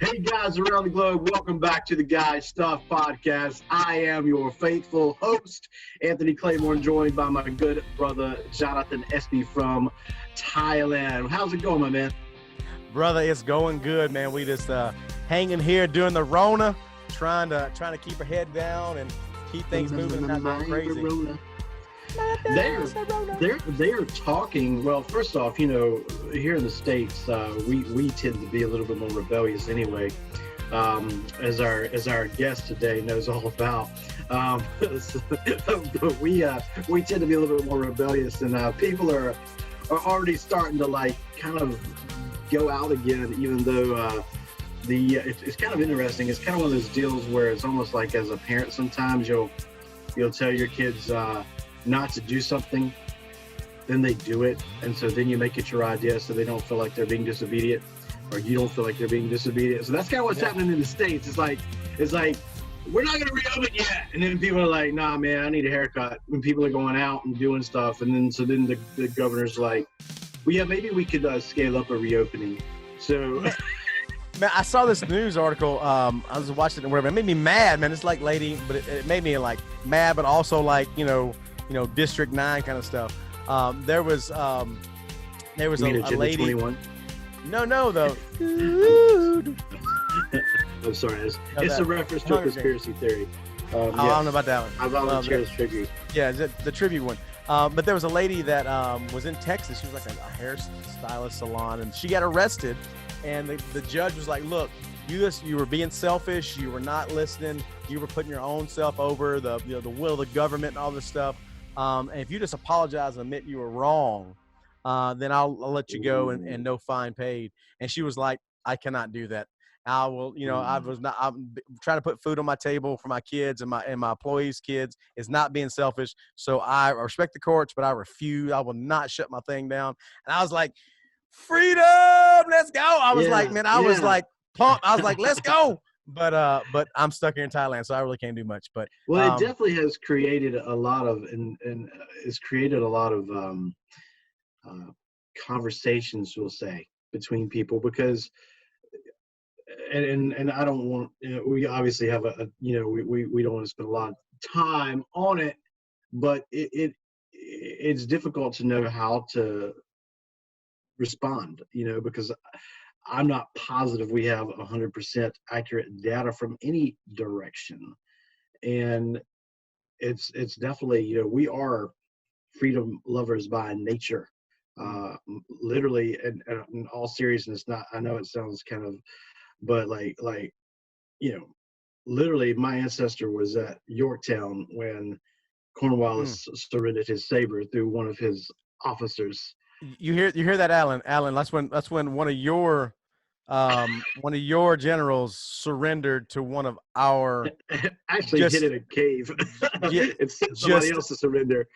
Hey guys around the globe, welcome back to the Schtuff podcast. I am your faithful host, Anthony Claiborne, joined by my good brother, Jonathan Espy from Thailand. How's it going, my man? Brother, it's going good, man. We just hanging here doing the Rona, trying to keep our head down and keep things moving, not going crazy. They're talking. Well, first off, here in the States, we tend to be a little bit more rebellious anyway, as our guest today knows all about. But we tend to be a little bit more rebellious, and people are already starting to like kind of go out again, even though it's kind of interesting. It's kind of one of those deals where it's almost like as a parent, sometimes you'll tell your kids not to do something, then they do it, and so then you make it your idea so they don't feel like they're being disobedient, or you don't feel like they're being disobedient. So that's kind of what's happening in the States. It's like we're not gonna reopen yet, and then people are like, nah man, I need a haircut, when people are going out and doing stuff, and then the governor's like, well yeah, maybe we could scale up a reopening. So Man, I saw this news article. I was watching it and whatever. It made me mad, man. It's like lady, but it made me like mad, but also like District 9 kind of stuff. There was a lady. 21? No, though. I'm sorry. It's a reference to a conspiracy theory. I don't know about that one. I volunteer as tribute. Yeah, the tribute one. But there was a lady that was in Texas. She was like a hairstylist salon, and she got arrested. And the judge was like, look, you were being selfish. You were not listening. You were putting your own self over the will of the government and all this stuff. And if you just apologize and admit you were wrong, then I'll let you go and no fine paid. And she was like, I cannot do that. I will, I'm trying to put food on my table for my kids and my employees' kids. It's not being selfish. So I respect the courts, but I refuse. I will not shut my thing down. And I was like, freedom, let's go. I was like, man, I was like pumped. I was like, let's go. But I'm stuck here in Thailand, so I really can't do much. But it definitely has created a lot of it's created a lot of conversations, we'll say, between people, because and I don't want, we obviously have we don't want to spend a lot of time on it, but it's difficult to know how to respond, because I'm not positive we have 100% accurate data from any direction. And it's definitely, we are freedom lovers by nature. Literally, and in all seriousness, I know it sounds kind of, but literally my ancestor was at Yorktown when Cornwallis surrendered his saber through one of his officers. You hear that, Alan? Alan, that's when one of your generals surrendered to one of our. Actually, hid in a cave. It's somebody else to surrender.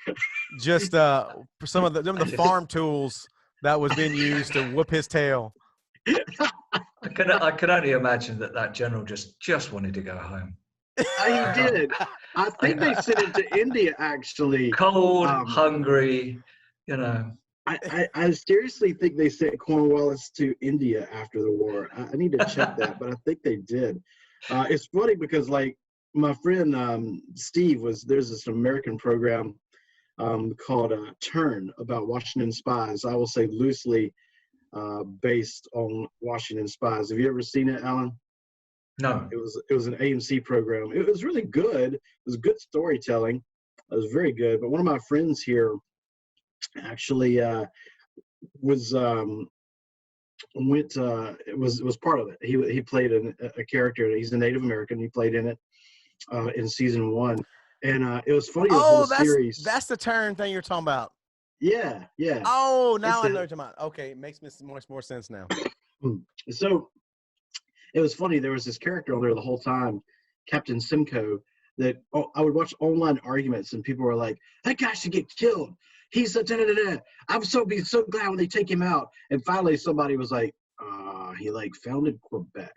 Just some of the farm tools that was being used to whoop his tail. I could only imagine that general just wanted to go home. He did. I think they sent him to India, actually. Cold, hungry, I seriously think they sent Cornwallis to India after the war. I need to check that, but I think they did. It's funny because, like, my friend Steve there's this American program called Turn about Washington spies. I will say loosely based on Washington spies. Have you ever seen it, Alan? No. It was an AMC program. It was really good. It was good storytelling. It was very good. But one of my friends here actually was part of it. He played a character. He's a Native American. He played in it in season 1, and it was funny. Series. That's the Turn thing you're talking about. Yeah. Oh, now I know what you're talking about. Okay, it makes much more sense now. So it was funny. There was this character on there the whole time, Captain Simcoe, that I would watch online arguments, and people were like, that guy should get killed. He's I'm so glad when they take him out. And finally somebody was like, he founded Quebec.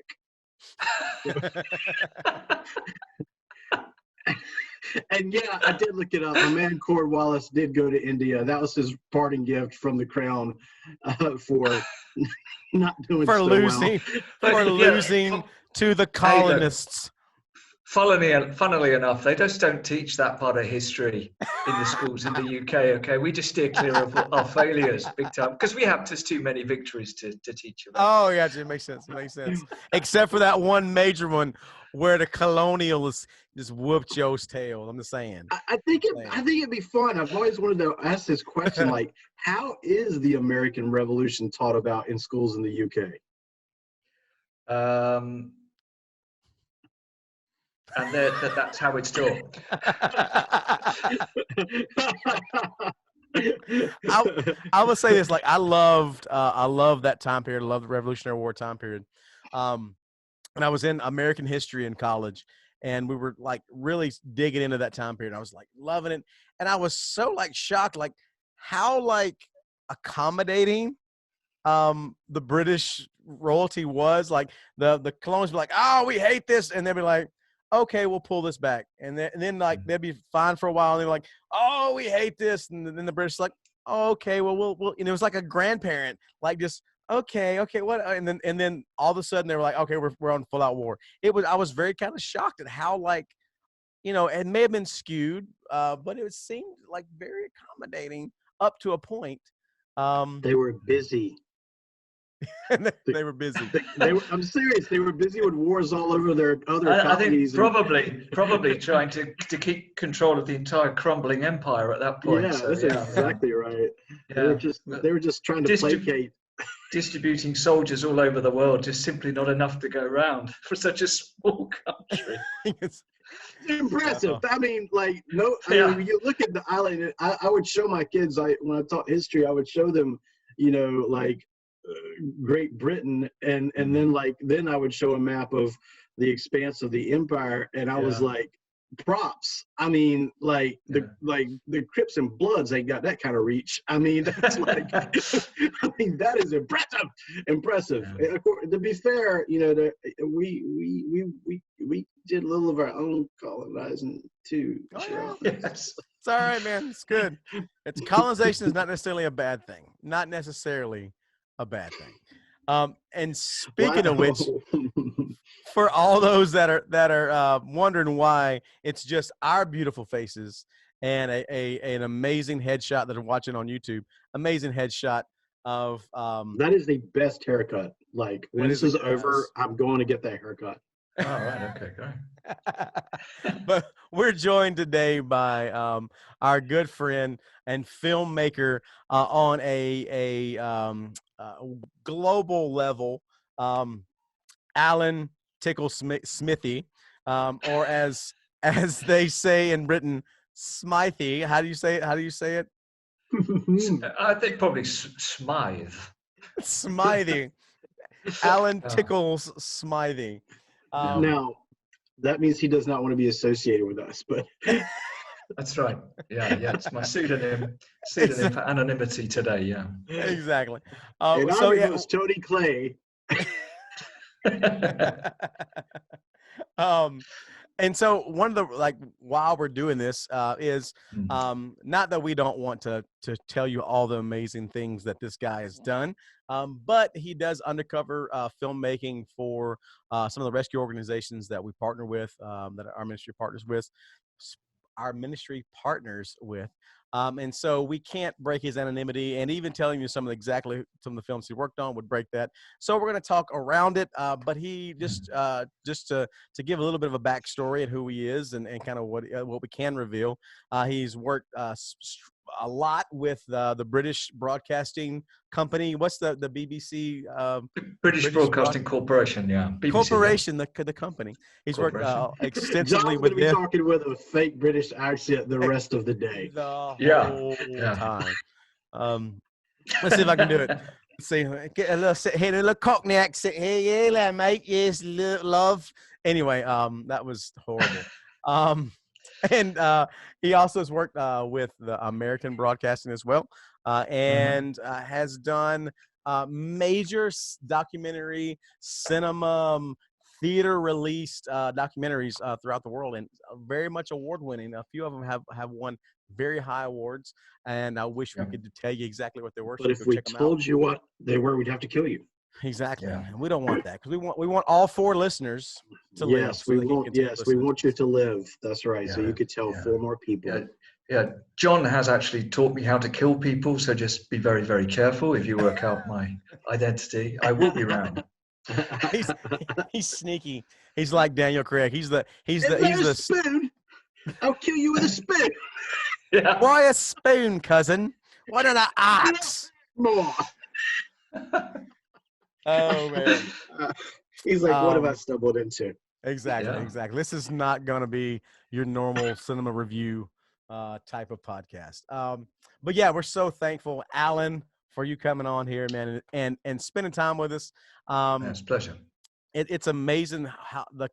And yeah, I did look it up. My man Cornwallis did go to India. That was his parting gift from the crown for not doing For so well. losing, But for yeah, losing to the hey, look, colonists. funnily enough, they just don't teach that part of history in the schools in the UK. Okay, we just steer clear of our failures big time because we have just too many victories to teach about. Oh, yeah, it makes sense. It makes sense. Except for that one major one where the colonialists just whooped Joe's tail. I'm just saying. I think it'd be fun. I've always wanted to ask this question, like, how is the American Revolution taught about in schools in the UK? And that's how it's taught. I would say this, like I love that time period. I love the Revolutionary War time period. And I was in American history in college, and we were like really digging into that time period. I was like loving it, and I was so like shocked, like how like accommodating the British royalty was. Like the colonials were like, oh, we hate this, and they'd be like, okay, we'll pull this back, and then like they'd be fine for a while, and they're like, oh, we hate this, and then the British like, oh, okay, well we'll and it was like a grandparent, like just okay, what, and then all of a sudden they were like, okay, we're on full out war. I was very kind of shocked at how like it may have been skewed, but it seemed like very accommodating up to a point. They were busy. They were busy. I'm serious. They were busy with wars all over their other I colonies. think probably trying to keep control of the entire crumbling empire at that point. Yeah, so, that's exactly right. Yeah. They were just trying to placate. Distributing soldiers all over the world, just simply not enough to go around for such a small country. It's impressive. I mean, like, no, when you look at the island, I would show my kids, when I taught history, I would show them, like Great Britain, and then I would show a map of the expanse of the empire, and I was like, props. I mean, like the Crips and Bloods ain't got that kind of reach. I mean, that's like, I mean, that is impressive. Yeah. And of course, to be fair, we did a little of our own colonizing too. Oh, yeah. Yes. It's all right, man. It's good. It's colonization is not necessarily a bad thing. Not necessarily a bad thing. And speaking of which, for all those that are wondering why it's just our beautiful faces and an amazing headshot that are watching on YouTube, amazing headshot of that is the best haircut. Like when this is over, I'm going to get that haircut. Oh, right. Okay, great. But we're joined today by our good friend and filmmaker on a global level, Alan Tickle Smithy, or as they say in Britain, Smythe. How do you say it? I think probably Smythe. Smythe. Alan Tickles Smythe. Now, that means he does not want to be associated with us, but that's right. Yeah, it's my pseudonym for anonymity today. Yeah, exactly. And so it was Tony Clay. And so one of the while we're doing this is not that we don't want to tell you all the amazing things that this guy has done, but he does undercover filmmaking for some of the rescue organizations that we partner with, that our ministry partners with. And so we can't break his anonymity, and even telling you some of the films he worked on would break that. So we're going to talk around it. But he just to give a little bit of a backstory at who he is and kind of what we can reveal. He's worked a lot with the British Broadcasting Company. What's the BBC? British Broadcasting Corporation. Yeah, BBC, Corporation. Yeah. The company. He's worked extensively with them. John's going to be talking with a fake British accent the rest of the day. The whole time. Let's see if I can do it. Let's see. Get a little Cockney accent here, yeah, mate. Yes, love. Anyway, that was horrible. And he also has worked with the American Broadcasting as well, and has done major documentary, cinema, theater released documentaries throughout the world, and very much award winning. A few of them have won very high awards, and I wish we could tell you exactly what they were. But So if go we check them out. told you what they were, we'd have to kill you. Exactly, Yeah. and we don't want that, because we want all 4 listeners to live. Yes, So we they can want. continue Yes, we listening want to you us. to live. That's right. So Yeah, you could tell yeah. 4 more people. Yeah, yeah. John has actually taught me how to kill people, so just be very, very careful. If you work out my identity, I will be around. He's sneaky. He's like Daniel Craig. He's the spoon. I'll kill you with a spoon. Yeah. Why a spoon, cousin? Why not an axe? More. Oh man. He's like, what have I stumbled into? Exactly, Yeah. exactly. This is not going to be your normal cinema review type of podcast. But yeah, we're so thankful, Alan, for you coming on here, man, and spending time with us. It's a pleasure. It's amazing how the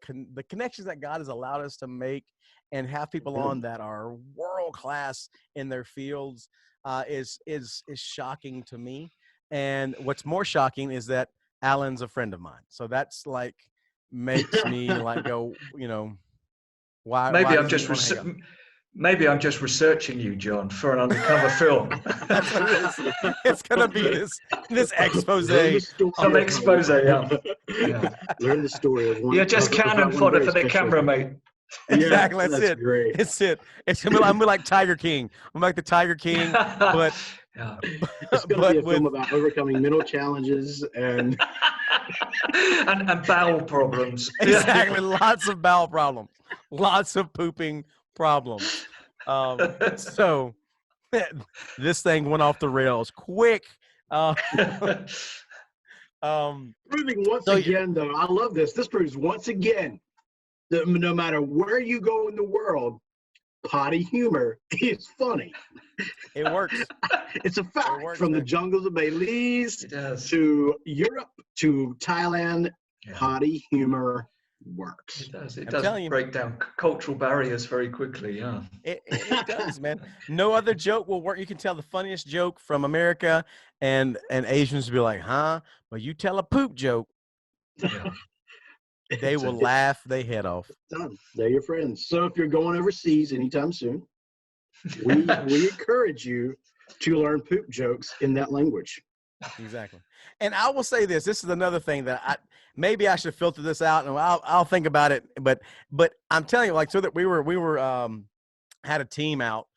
connections that God has allowed us to make, and have people on that are world class in their fields is shocking to me. And what's more shocking is that Alan's a friend of mine. So that's like makes me like go, why? Maybe why I'm does he just wanna hang out? maybe I'm just researching you, John, for an undercover film. That's what it is. It's gonna be this expose. Some expose, yeah. Learn the story of one. You're just of cannon one fodder very for the special- camera, mate. Exactly. Yes, That's that's it. great. It's it. It's gonna be. I'm like Tiger King. I'm like the Tiger King, but Yeah. It's going to be a film about overcoming mental challenges and and bowel problems. exactly, lots of bowel problems, lots of pooping problems. So this thing went off the rails quick. proving once So- again, though, I love this. This proves once again that no matter where you go in the world, potty humor is funny. It works. It's a fact. works, From the man. jungles of Belize It does. to Europe to Thailand, Yeah. potty humor works. It does. It I'm does telling you. break down cultural barriers very quickly. Yeah. It does, man. No other joke will work. You can tell the funniest joke from America, and Asians will be like, "Huh?" But you tell a poop joke, Yeah. they will laugh their head off. Done. They're your friends. So if you're going overseas anytime soon, we encourage you to learn poop jokes in that language. Exactly. And I will say this. This is another thing that maybe I should filter this out, and I'll think about it. But I'm telling you, like, so that we were had a team out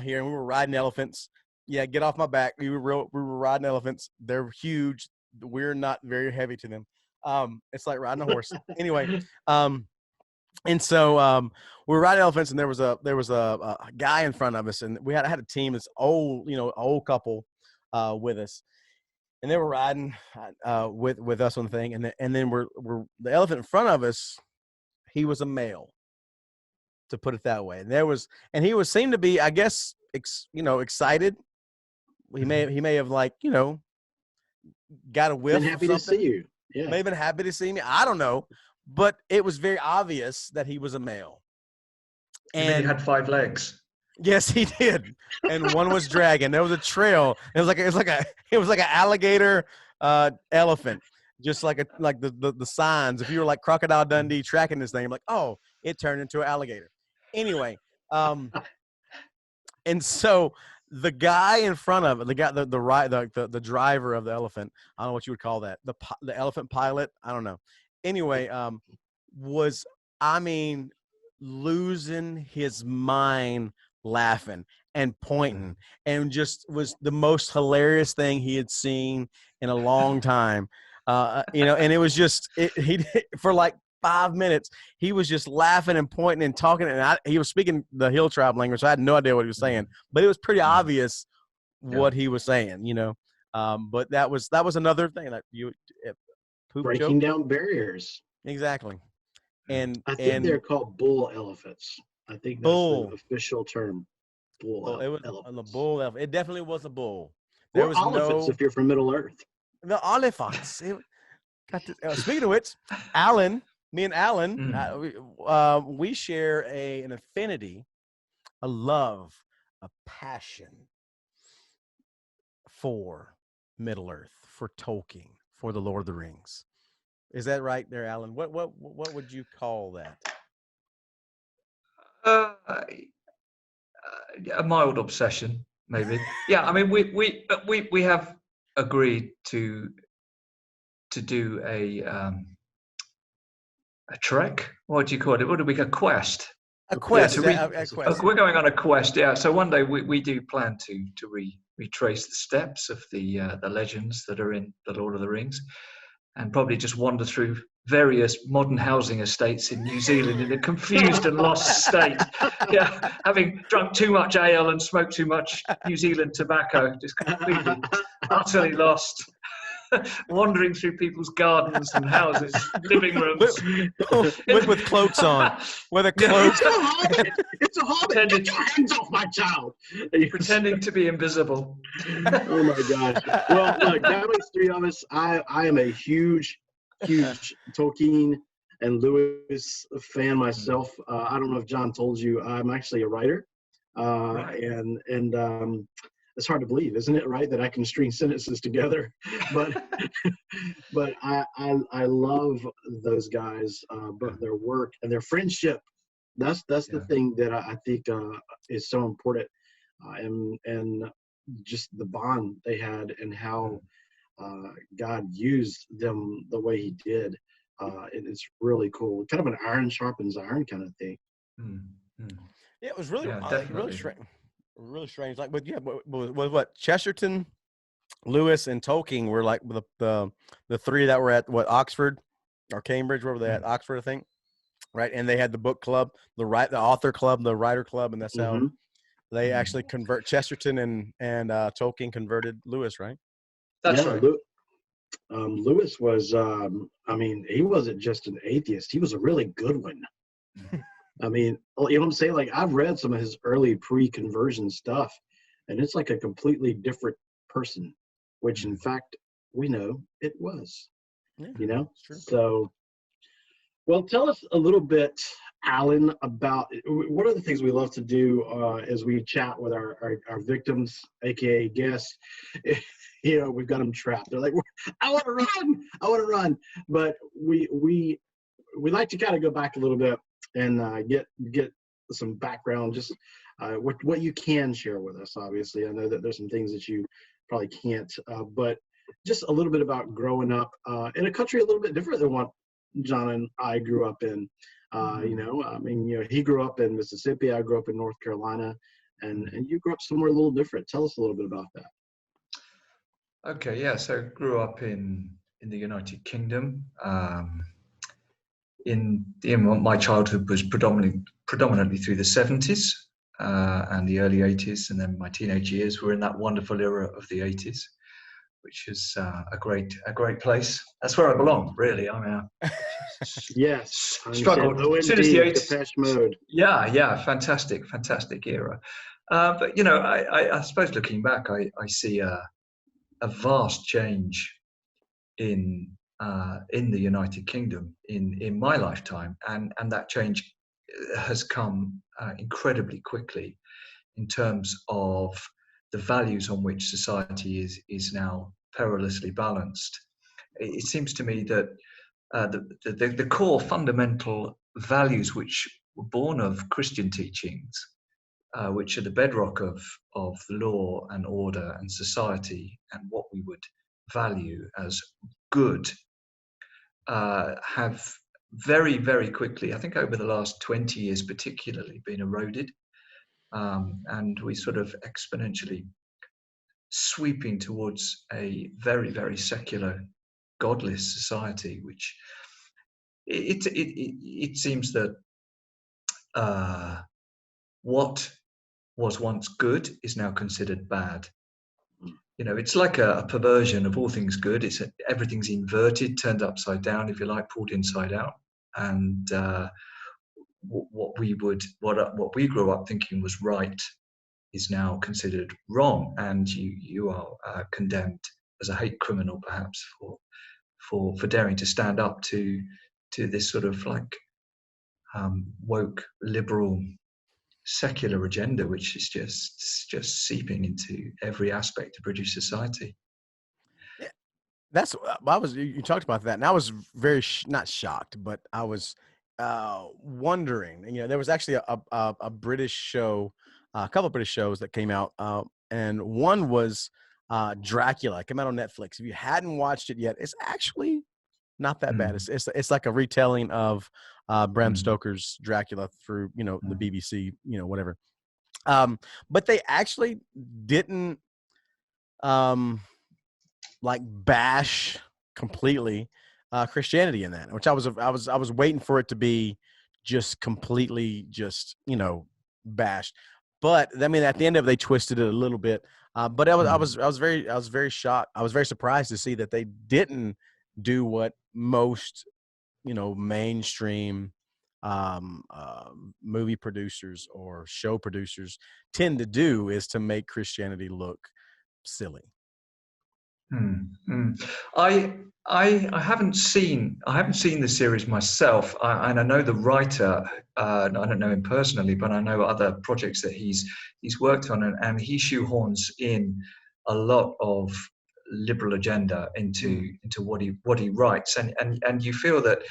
here, and we were riding elephants. Yeah, get off my back. We were riding elephants. They're huge. We're not very heavy to them. It's like riding a horse. Anyway, and so we were riding elephants, and there was a guy in front of us, and I had a team, this old couple with us. And they were riding with us on the thing, and then we're the elephant in front of us. He was a male, to put it that way. And he seemed to be, I guess, excited. He may have got a whiff. Been happy of to something. see you. Yeah. May have been happy to see me. I don't know, but it was very obvious that he was a male. And he had 5 legs. Yes, he did, and one was dragging. There was a trail. It was like an alligator elephant, just like the signs. If you were like Crocodile Dundee tracking this thing, I'm like, oh, it turned into an alligator. Anyway, and so the guy in front of it, the driver of the elephant, I don't know what you would call that, the elephant pilot, I don't know. Anyway, was, I mean, losing his mind, laughing and pointing, and just was the most hilarious thing he had seen in a long time. And it was just for like 5 minutes he was just laughing and pointing and talking, and he was speaking the hill tribe language, so I had no idea what he was saying, but it was pretty obvious what he was saying, but that was another thing that poop Breaking joke. down barriers. Exactly. And I think they're called bull elephants. I think that's bull. the official term. Bull It was elephants. the bull elephant. It definitely was a bull. Or elephants if you're from Middle Earth. The elephants. Speaking of which, Alan, me and Alan, we share an affinity, a love, a passion for Middle Earth, for Tolkien, for the Lord of the Rings. Is that right there, Alan? What would you call that? Uh, a mild obsession, maybe. Yeah, I mean, we have agreed to do a trek. What do you call it? What do we, a quest? A Yeah, quest. A quest. we're going on a quest. Yeah, so one day we do plan to retrace the steps of the legends that are in the Lord of the Rings, and probably just wander through various modern housing estates in New Zealand in a confused and lost state. Yeah, having drunk too much ale and smoked too much New Zealand tobacco, just completely, utterly lost. Wandering through people's gardens and houses, living rooms, with cloaks on, with a Yeah. cloak. It's a hobbit. It's a hobbit. Get your hands off my child. pretending to be invisible. Oh my gosh. Well, look, that makes three of us. I am a huge Tolkien and Lewis fan myself. I don't know if John told you, I'm actually a writer. Right. And it's hard to believe, isn't it, right, that I can string sentences together? But but I love those guys, but their work and their friendship. That's Yeah. the thing that I think is so important, and just the bond they had and how God used them the way He did. It's really cool. Kind of an iron sharpens iron kind of thing. Yeah, it was really, Yeah, really definitely. strange. Really strange. Like, but yeah, what Chesterton, Lewis, and Tolkien were like the three that were at what, Oxford or Cambridge, where were they at? Oxford, I think. Right, and they had the book club, the author club, the writer club, and that's how they actually convert Chesterton and Tolkien converted Lewis, right? That's Yeah, right. Lewis was, I mean, he wasn't just an atheist. He was a really good one. I mean, you know what I'm saying? Like, I've read some of his early pre-conversion stuff, and it's like a completely different person, which in fact, we know it was, Yeah, you know? it's true. So, well, tell us a little bit, Alan, about one of the things we love to do as we chat with our victims, aka guests. You know, we've got them trapped. They're like, I want to run, but we like to kind of go back a little bit and get some background, just what you can share with us. Obviously, I know that there's some things that you probably can't, but just a little bit about growing up in a country a little bit different than what John and I grew up in. You know, I mean, you know, he grew up in Mississippi. I grew up in North Carolina, and you grew up somewhere a little different. Tell us a little bit about that. Okay, yeah. So grew up in the United Kingdom. My childhood was predominantly through the 70s and the early 80s, and then my teenage years were in that wonderful era of the 80s, which is a great place. That's where I belong, really. I mean, Yes, struggled as soon as the OMD, 80s. Depeche Mode. Yeah, fantastic era. But you know, I suppose looking back, I see a vast change in the United Kingdom in my lifetime, and that change has come incredibly quickly in terms of the values on which society is now perilously balanced. It seems to me that the core fundamental values which were born of Christian teachings, which are the bedrock of law and order and society and what we would value as good, have very, very quickly, I think over the last 20 years particularly, been eroded. And we sort of exponentially sweeping towards a very, very secular, godless society, which it seems that what was once good is now considered bad. You know, it's like a perversion of all things good. Everything's inverted, turned upside down, if you like, pulled inside out. And what we grew up thinking was right is now considered wrong, and you are condemned as a hate criminal, perhaps for daring to stand up to this sort of like woke liberal secular agenda, which is just seeping into every aspect of British society. That's I was you talked about that, and I was very not shocked, but I was wondering. You know, there was actually a British show, a couple of British shows that came out, and one was Dracula. It came out on Netflix. If you hadn't watched it yet, it's actually not that bad. Mm, It's like a retelling of Bram mm, Stoker's Dracula through the mm, BBC, whatever. But they actually didn't um like bash completely Christianity in that, which I was waiting for it to be just completely just bashed. But I mean, at the end of it, they twisted it a little bit. But mm, I was very shocked. I was very surprised to see that they didn't do what most mainstream movie producers or show producers tend to do, is to make Christianity look silly. mm, mm. I I haven't seen the series myself, and I know the writer. I don't know him personally, but I know other projects that he's worked on, and he shoehorns in a lot of liberal agenda Mm, into what he writes, and you feel that.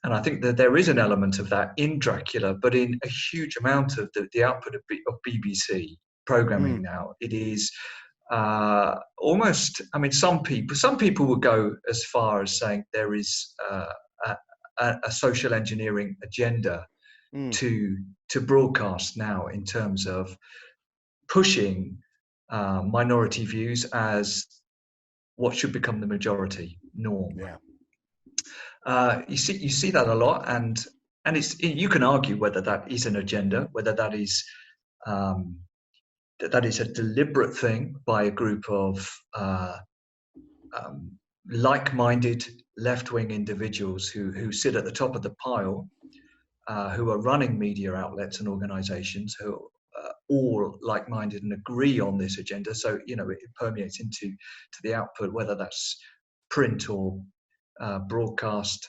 And I think that there is an element of that in Dracula, but in a huge amount of the output of BBC programming mm, now, it is almost. I mean, some people would go as far as saying there is a social engineering agenda mm, to broadcast now in terms of pushing minority views as what should become the majority norm. yeah. You see that a lot, and you can argue whether that is an agenda, whether um, that is a deliberate thing by a group of um, like-minded left-wing individuals who sit at the top of the pile, who are running media outlets and organisations who are all like-minded and agree on this agenda. So it permeates into the output, whether that's print or broadcast.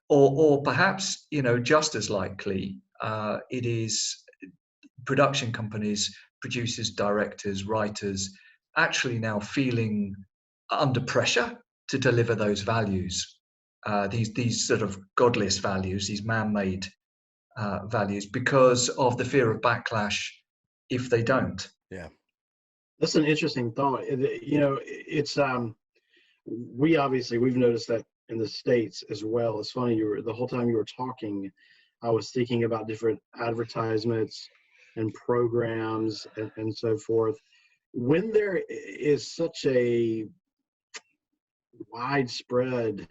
Or perhaps, just as likely, it is production companies, producers, directors, writers, actually now feeling under pressure to deliver those values, these sort of godless values, these man-made values, because of the fear of backlash if they don't. Yeah. That's an interesting thought. It's we've noticed that in the States as well. It's funny, the whole time you were talking, I was thinking about different advertisements and programs and so forth. When there is such a widespread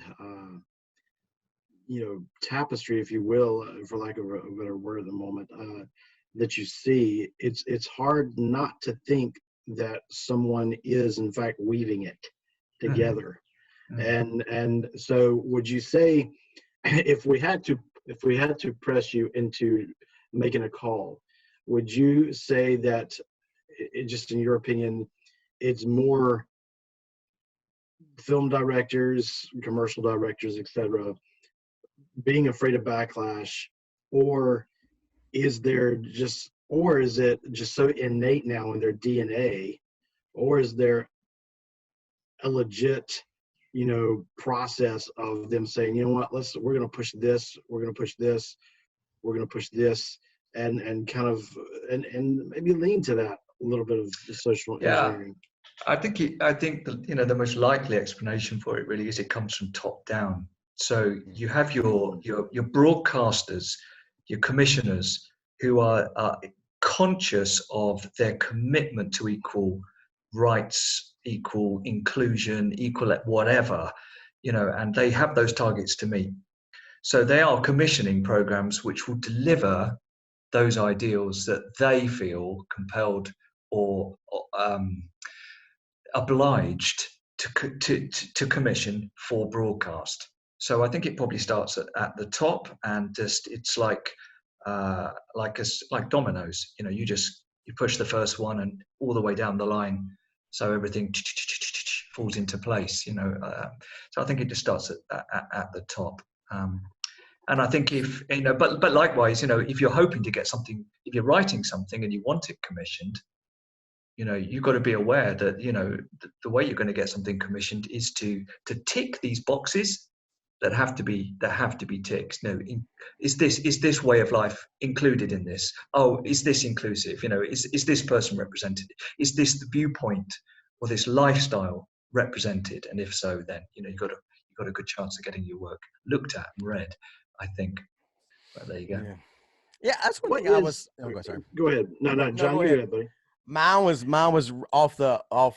tapestry, if you will, for lack of a better word at the moment, that you see, it's hard not to think that someone is in fact weaving it Mm, together. mm. And so, would you say, if we had to press you into making a call, would you say that, just in your opinion, it's more film directors, commercial directors, etc., being afraid of backlash, or is it just so innate now in their DNA, or is there a legit process of them saying, you know what, we're going to push this, we're going to push this, we're going to push this, and kind of and maybe lean to that a little bit of the social Yeah, engineering. I think the most likely explanation for it really is it comes from top down. So you have your broadcasters, your commissioners, who are conscious of their commitment to equal rights, equal inclusion, equal whatever, and they have those targets to meet. So they are commissioning programs which will deliver those ideals that they feel compelled or obliged to commission for broadcast. So I think it probably starts at the top, and just it's like dominoes. You push the first one and all the way down the line, so everything falls into place. So I think it just starts at the top. And I think if but likewise, if you're hoping to get something, if you're writing something and you want it commissioned, you've got to be aware that, the way you're going to get something commissioned is to tick these boxes that have to be ticked. Is this way of life included in this? Oh, is this inclusive? Is this person represented? Is this the viewpoint or this lifestyle represented? And if so, then you've got a good chance of getting your work looked at and read, I think. But there you go. Yeah, that's one What thing I is? was. Oh, go sorry. Go ahead. No, No, John, go you ahead. go ahead, buddy. Mine was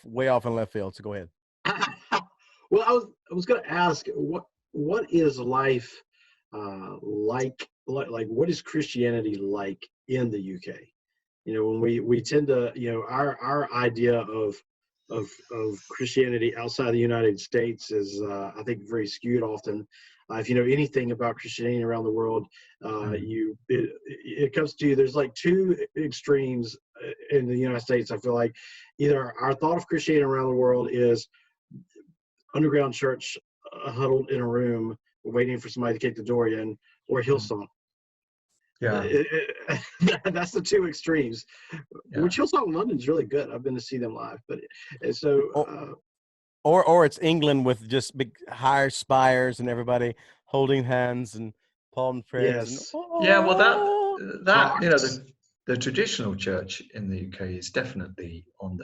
way off in left field. So go ahead. Well, I was going to ask, what is life like what is Christianity like in the UK? When we tend to, our idea of Christianity outside the United States is, I think, very skewed often. If you know anything about Christianity around the world, it comes to, there's like two extremes in the United States. I feel like either our thought of Christianity around the world is underground church, huddled in a room waiting for somebody to kick the door in, or Hillsong. Yeah. That's the two extremes. Yeah. Which Hillsong in London is really good. I've been to see them live, but so or it's England with just big higher spires and everybody holding hands and palm prayers. yes, Yeah, well, that Fox. the traditional church in the UK is definitely on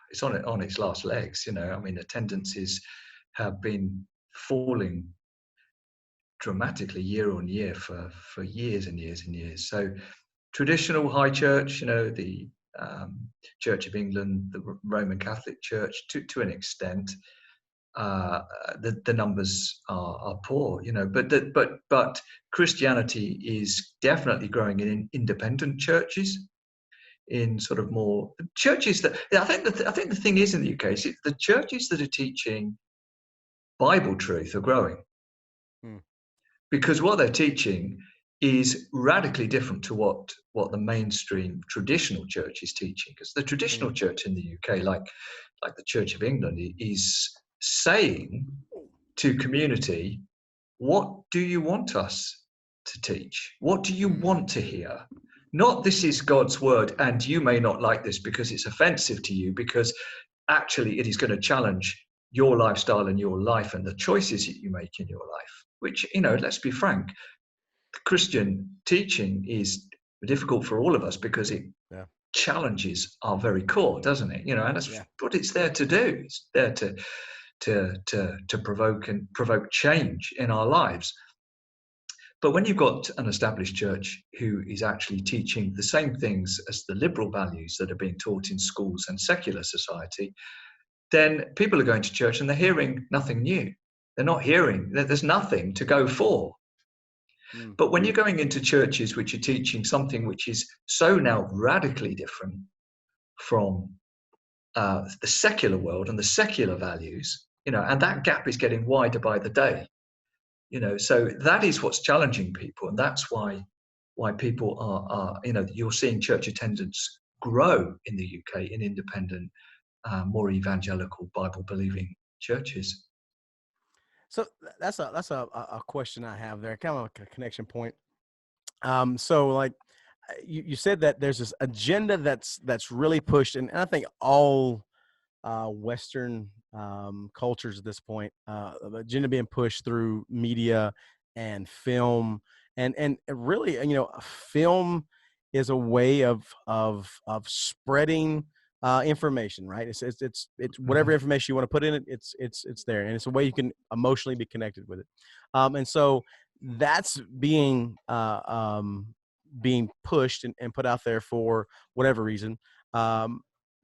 it's on its last legs. I mean, attendances have been falling dramatically year on year for years and years and years. So traditional high church, the Church of England, the Roman Catholic Church, to an extent, the numbers are poor, but Christianity is definitely growing in independent churches, in sort of more churches that I think the thing is in the UK is the churches that are teaching Bible truth are growing, because what they're teaching is radically different to what the mainstream traditional church is teaching. Because the traditional church in the UK, like the Church of England, is saying to community, what do you want us to teach? What do you want to hear? Not, this is God's word and you may not like this because it's offensive to you, because actually it is going to challenge your lifestyle and your life and the choices that you make in your life, which, let's be frank, Christian teaching is difficult for all of us because it challenges our very core, doesn't it? And that's what it's there to do. It's there to provoke change in our lives. But when you've got an established church who is actually teaching the same things as the liberal values that are being taught in schools and secular society, then people are going to church and they're hearing nothing new. They're not hearing, there's nothing to go for. But when you're going into churches which are teaching something which is so now radically different from the secular world and the secular values, and that gap is getting wider by the day, so that is what's challenging people. And that's why people are you're seeing church attendance grow in the UK in independent, more evangelical, Bible-believing churches. So that's a question I have there, kind of like a connection point. So like you said that there's this agenda that's really pushed, and I think all Western cultures at this point, agenda being pushed through media and film, and really, film is a way of spreading information, right? It's whatever information you want to put in it, it's there, and it's a way you can emotionally be connected with it, and so that's being pushed and put out there for whatever reason.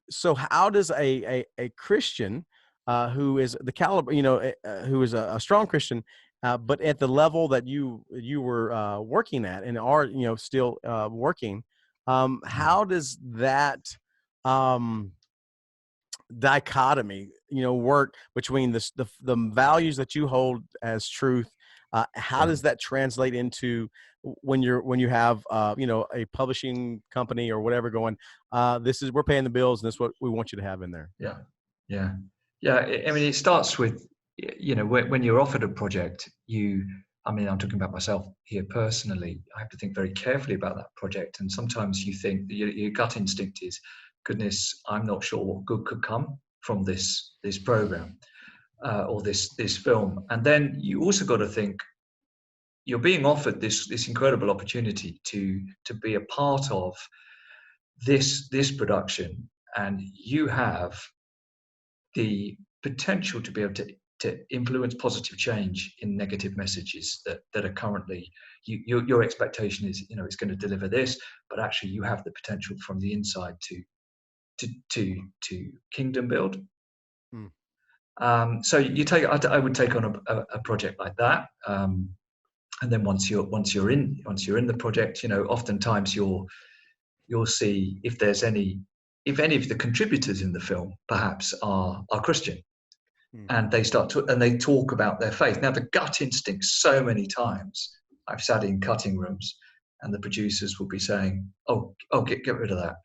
So how does a Christian who is the caliber, who is a strong Christian, but at the level that you were working at and are, still working, how does that dichotomy, work between the values that you hold as truth? How does that translate into when you have a publishing company or whatever going, we're paying the bills and this is what we want you to have in there? Yeah. I mean, it starts with, when you're offered a project, I'm talking about myself here personally. I have to think very carefully about that project. And sometimes you think your gut instinct is, goodness, I'm not sure what good could come from this program or this film. And then you also got to think, you're being offered this incredible opportunity to be a part of this production, and you have the potential to be able to influence positive change in negative messages that are currently, your expectation is, it's going to deliver this, but actually you have the potential from the inside to kingdom build. So I would take on a project like that, and then once you're in the project, oftentimes you'll see if any of the contributors in the film perhaps are Christian, and they they talk about their faith. Now, the gut instinct, so many times I've sat in cutting rooms and the producers will be saying, oh, get rid of that.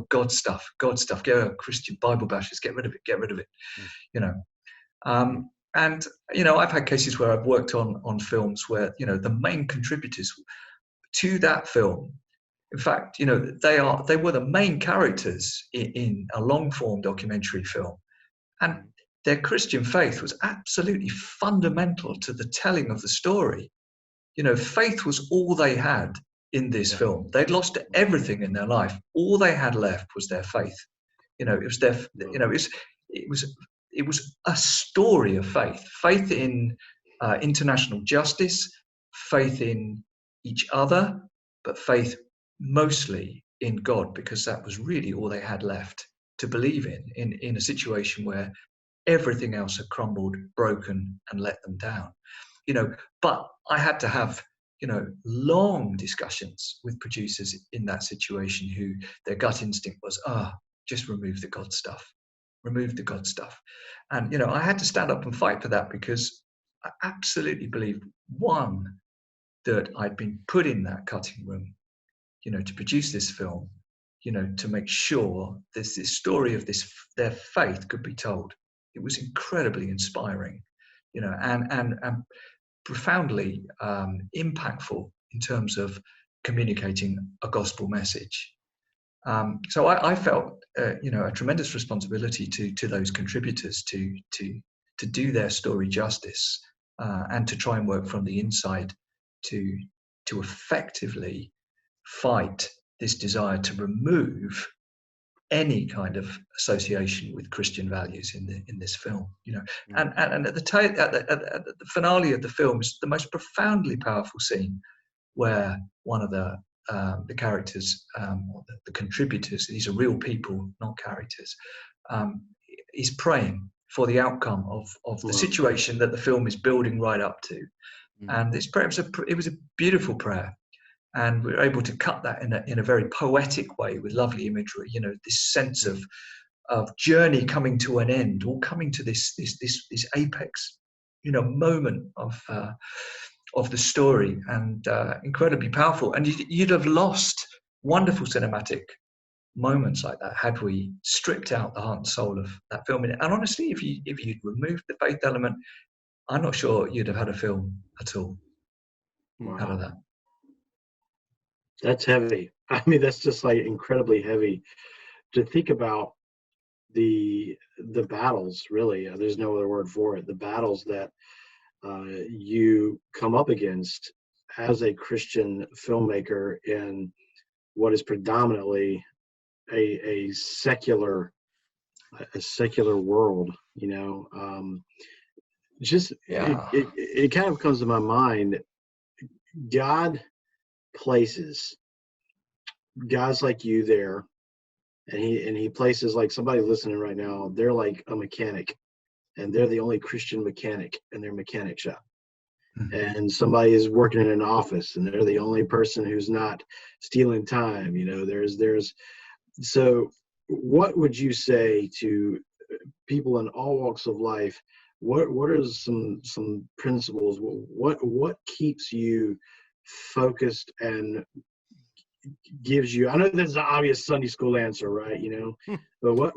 God stuff, Christian Bible bashers, get rid of it. And I've had cases where I've worked on films where the main contributors to that film, in fact, they were the main characters in a long form documentary film, and their Christian faith was absolutely fundamental to the telling of the story. Faith was all they had in this film. They'd lost everything in their life. All they had left was their faith. It was a story of faith in international justice, faith in each other, but faith mostly in God, because that was really all they had left to believe in a situation where everything else had crumbled, broken, and let them down. But I had to have long discussions with producers in that situation who their gut instinct was, just remove the God stuff. And I had to stand up and fight for that, because I absolutely believed, one, that I'd been put in that cutting room to produce this film, to make sure this story of their faith could be told. It was incredibly inspiring, and profoundly impactful in terms of communicating a gospel message. So I felt, a tremendous responsibility to those contributors to do their story justice, and to try and work from the inside to effectively fight this desire to remove any kind of association with Christian values in this film. And at the finale of the film is the most profoundly powerful scene, where one of the characters, or the contributors, these are real people, not characters, is praying for the outcome of the situation that the film is building right up to. And this prayer was a beautiful prayer, and we were able to cut that in a very poetic way with lovely imagery. This sense of journey coming to an end, or coming to this apex, moment of the story, and incredibly powerful. And you'd have lost wonderful cinematic moments like that had we stripped out the heart and soul of that film. And honestly, if you'd removed the faith element, I'm not sure you'd have had a film at all out of that. That's heavy. I mean, that's just like incredibly heavy to think about. The battles, really, there's no other word for it, the battles that you come up against as a Christian filmmaker in what is predominantly a secular world. It kind of comes to my mind, God places guys like you there, and he places, like, somebody listening right now, they're like a mechanic, and they're the only Christian mechanic in their mechanic shop. And somebody is working in an office, and they're the only person who's not stealing time. So what would you say to people in all walks of life? What are some principles? What keeps you focused and gives you, I know this is an obvious Sunday school answer, right? But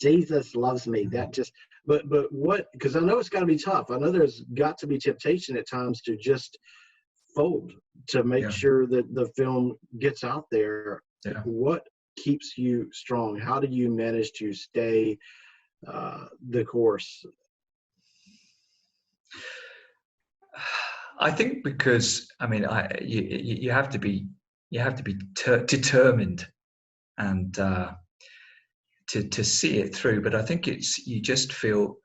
Jesus loves me. That just, but what, because I know it's got to be tough. I know there's got to be temptation at times to just fold, to make sure that the film gets out there. What keeps you strong? How do you manage to stay the course? I think because, I mean, you have to be determined and to see it through. But I think you just feel.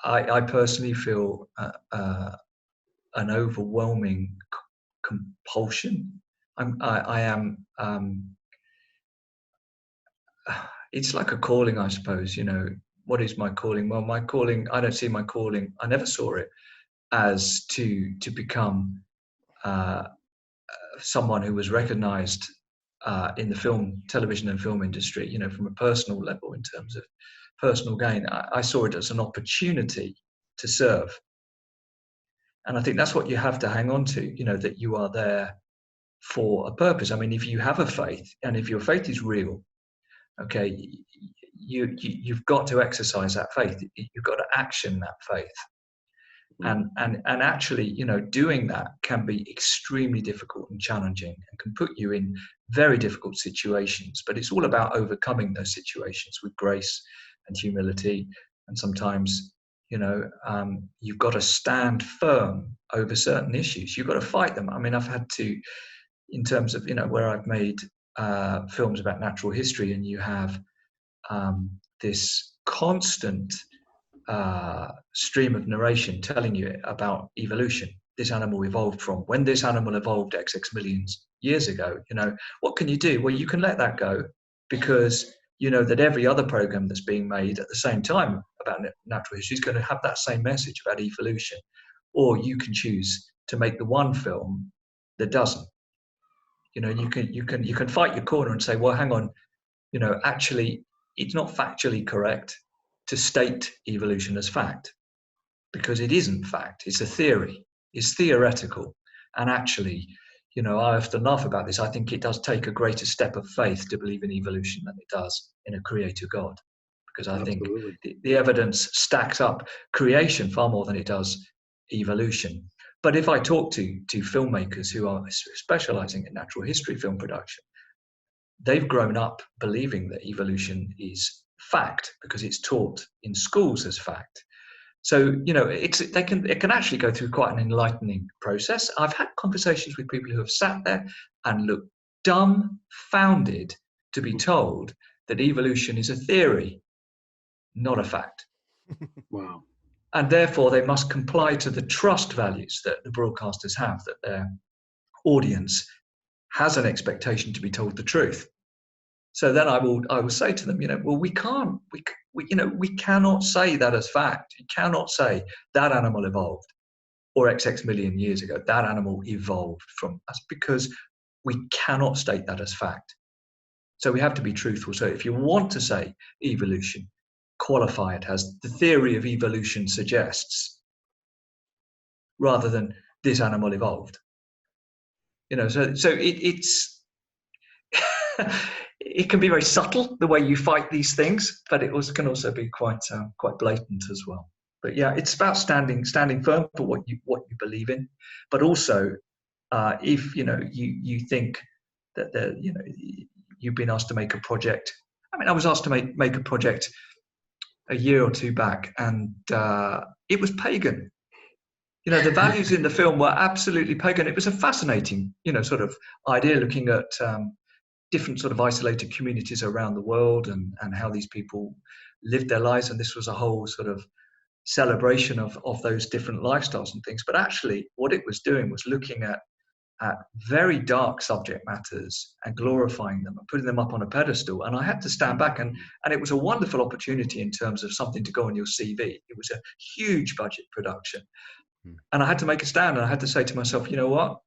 I personally feel an overwhelming compulsion. I am. It's like a calling, I suppose. What is my calling? Well, my calling. I don't see my calling. I never saw it as to become someone who was recognized in the television and film industry, from a personal level in terms of personal gain. I saw it as an opportunity to serve. And I think that's what you have to hang on to, that you are there for a purpose. I mean, if you have a faith, and if your faith is real, okay, you've got to exercise that faith. You've got to action that faith. And actually, doing that can be extremely difficult and challenging and can put you in very difficult situations. But it's all about overcoming those situations with grace and humility. And sometimes, you've got to stand firm over certain issues. You've got to fight them. I mean, I've had to, in terms of, where I've made films about natural history, and you have this constant stream of narration telling you about evolution. This animal evolved from when this animal evolved XX millions years ago. What can you do? Well, you can let that go, because you know that every other program that's being made at the same time about natural history is going to have that same message about evolution. Or you can choose to make the one film that doesn't. You can fight your corner and say, well, hang on, actually it's not factually correct to state evolution as fact, because it isn't fact. It's a theory. It's theoretical. And actually, I often laugh about this. I think it does take a greater step of faith to believe in evolution than it does in a creator God, because I Absolutely. think the evidence stacks up creation far more than it does evolution. But if I talk to filmmakers who are specializing in natural history film production, they've grown up believing that evolution is fact because it's taught in schools as fact. So it can actually go through quite an enlightening process. I've had conversations with people who have sat there and looked dumbfounded to be told that evolution is a theory, not a fact. Wow. And therefore they must comply to the trust values that the broadcasters have, that their audience has an expectation to be told the truth. So then I will say to them, well, we cannot say that as fact. You cannot say that animal evolved, or XX million years ago, that animal evolved from us, because we cannot state that as fact. So we have to be truthful. So if you want to say evolution, qualify it as the theory of evolution suggests, rather than this animal evolved. So it's it can be very subtle the way you fight these things, but it can also be quite blatant as well. But yeah, it's about standing firm for what you believe in, but also if you think that you've been asked to make a project. I mean, I was asked to make a project a year or two back, and it was pagan. The values in the film were absolutely pagan. It was a fascinating, sort of idea, looking at different sort of isolated communities around the world and how these people lived their lives. And this was a whole sort of celebration of those different lifestyles and things. But actually what it was doing was looking at very dark subject matters and glorifying them and putting them up on a pedestal. And I had to stand back, and it was a wonderful opportunity in terms of something to go on your CV. It was a huge budget production. And I had to make a stand, and I had to say to myself, you know what?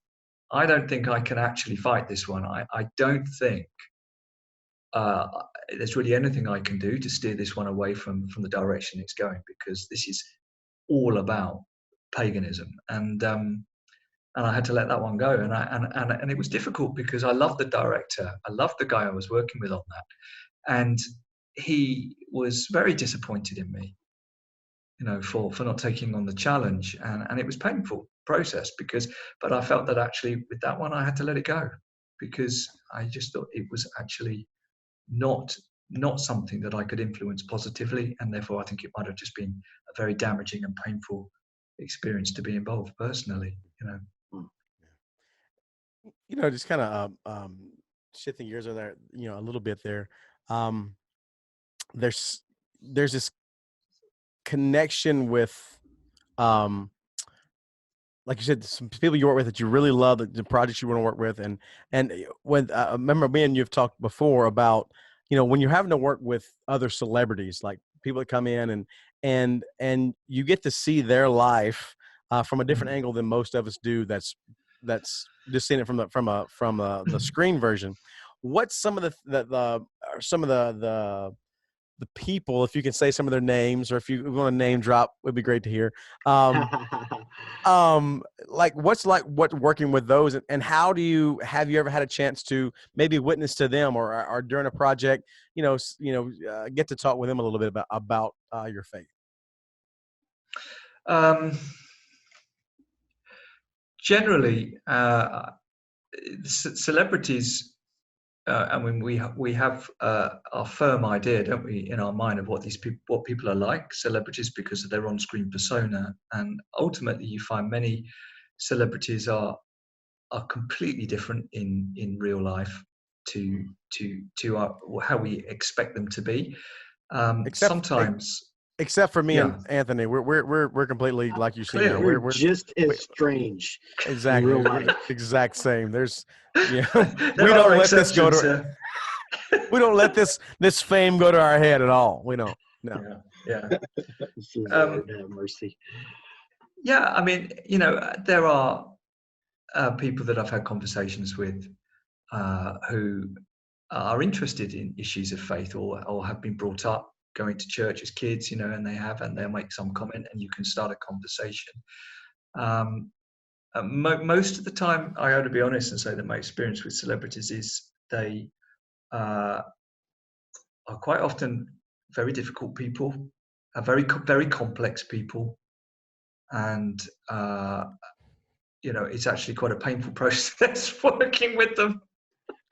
I don't think I can actually fight this one. I don't think there's really anything I can do to steer this one away from the direction it's going, because this is all about paganism. And I had to let that one go. And it was difficult, because I loved the director. I loved the guy I was working with on that. And he was very disappointed in me, for not taking on the challenge. And it was a painful process, but I felt that actually with that one, I had to let it go. because I just thought it was actually not something that I could influence positively, and therefore I think it might have just been a very damaging and painful experience to be involved personally. Just kind of shifting gears over there, a little bit there. Um, there's this connection with, like you said, some people you work with that you really love, the projects you want to work with, and when I remember me and you've talked before about, when you're having to work with other celebrities, like people that come in and you get to see their life from a different angle than most of us do. That's just seeing it from the screen version. What's some of the people, if you can say some of their names, or if you want to name drop, would be great to hear. Like what's working with those, and have you ever had a chance to maybe witness to them, or during a project, get to talk with them a little bit about your faith? Generally, celebrities. I mean, we have our firm idea, don't we, in our mind of what people are like, celebrities, because of their on-screen persona, and ultimately, you find many celebrities are completely different in real life to how we expect them to be. Except for me and Anthony, we're completely like you see now. We're just as strange. Exactly. In real life. Exact same. There's we don't let this go to we don't let this fame go to our head at all. We don't. No. Yeah. Lord have mercy. Yeah, I mean, there are people that I've had conversations with who are interested in issues of faith, or have been brought up going to church as kids, and they'll make some comment, and you can start a conversation. Most of the time, I ought to be honest and say that my experience with celebrities is they are quite often very difficult people, are very, very complex people, and it's actually quite a painful process working with them.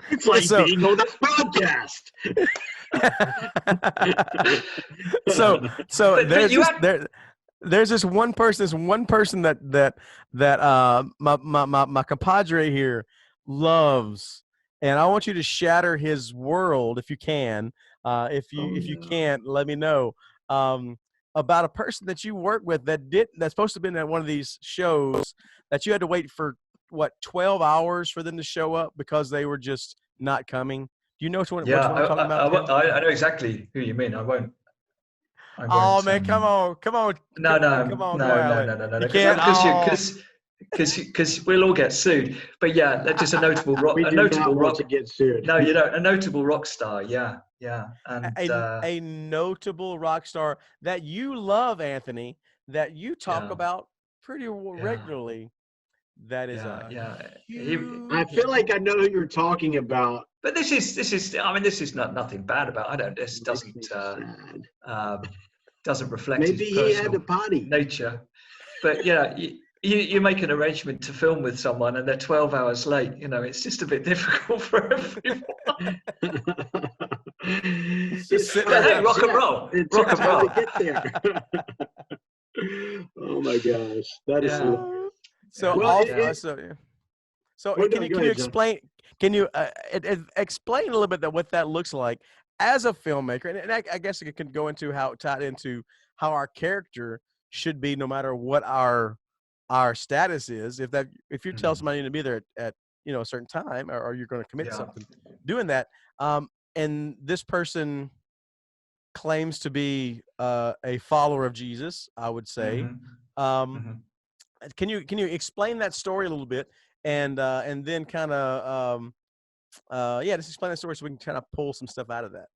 It's like being on this podcast. There's this one person that my compadre here loves, and I want you to shatter his world if you can. If you can't, let me know. About a person that you work with that's supposed to have been at one of these shows that you had to wait for 12 hours for them to show up because they were just not coming. Do you know which one I'm talking about? I know exactly who you mean. I won't. Oh man, come on. No. You can't. Because we'll all get sued. But yeah, just a notable rock. We do not want to get sued. No, you don't. A notable rock star. Yeah. And a notable rock star that you love, Anthony, that you talk about pretty regularly. That is I feel like I know who you're talking about. But this is. I mean, this is nothing bad about. This doesn't reflect maybe his personal he had a potty nature. But yeah, you make an arrangement to film with someone and they're 12 hours late. It's just a bit difficult for everyone. Hey, rock and roll. Rock and roll. Get there. Oh my gosh, that is. So can you explain? Can you explain a little bit what that looks like as a filmmaker? And I guess it can go into how our character should be, no matter what our status is. If you tell somebody to be there at a certain time, or you're going to commit something, doing that, and this person claims to be a follower of Jesus, I would say. Can you explain that story a little bit, and then kind of just explain that story so we can kind of pull some stuff out of that,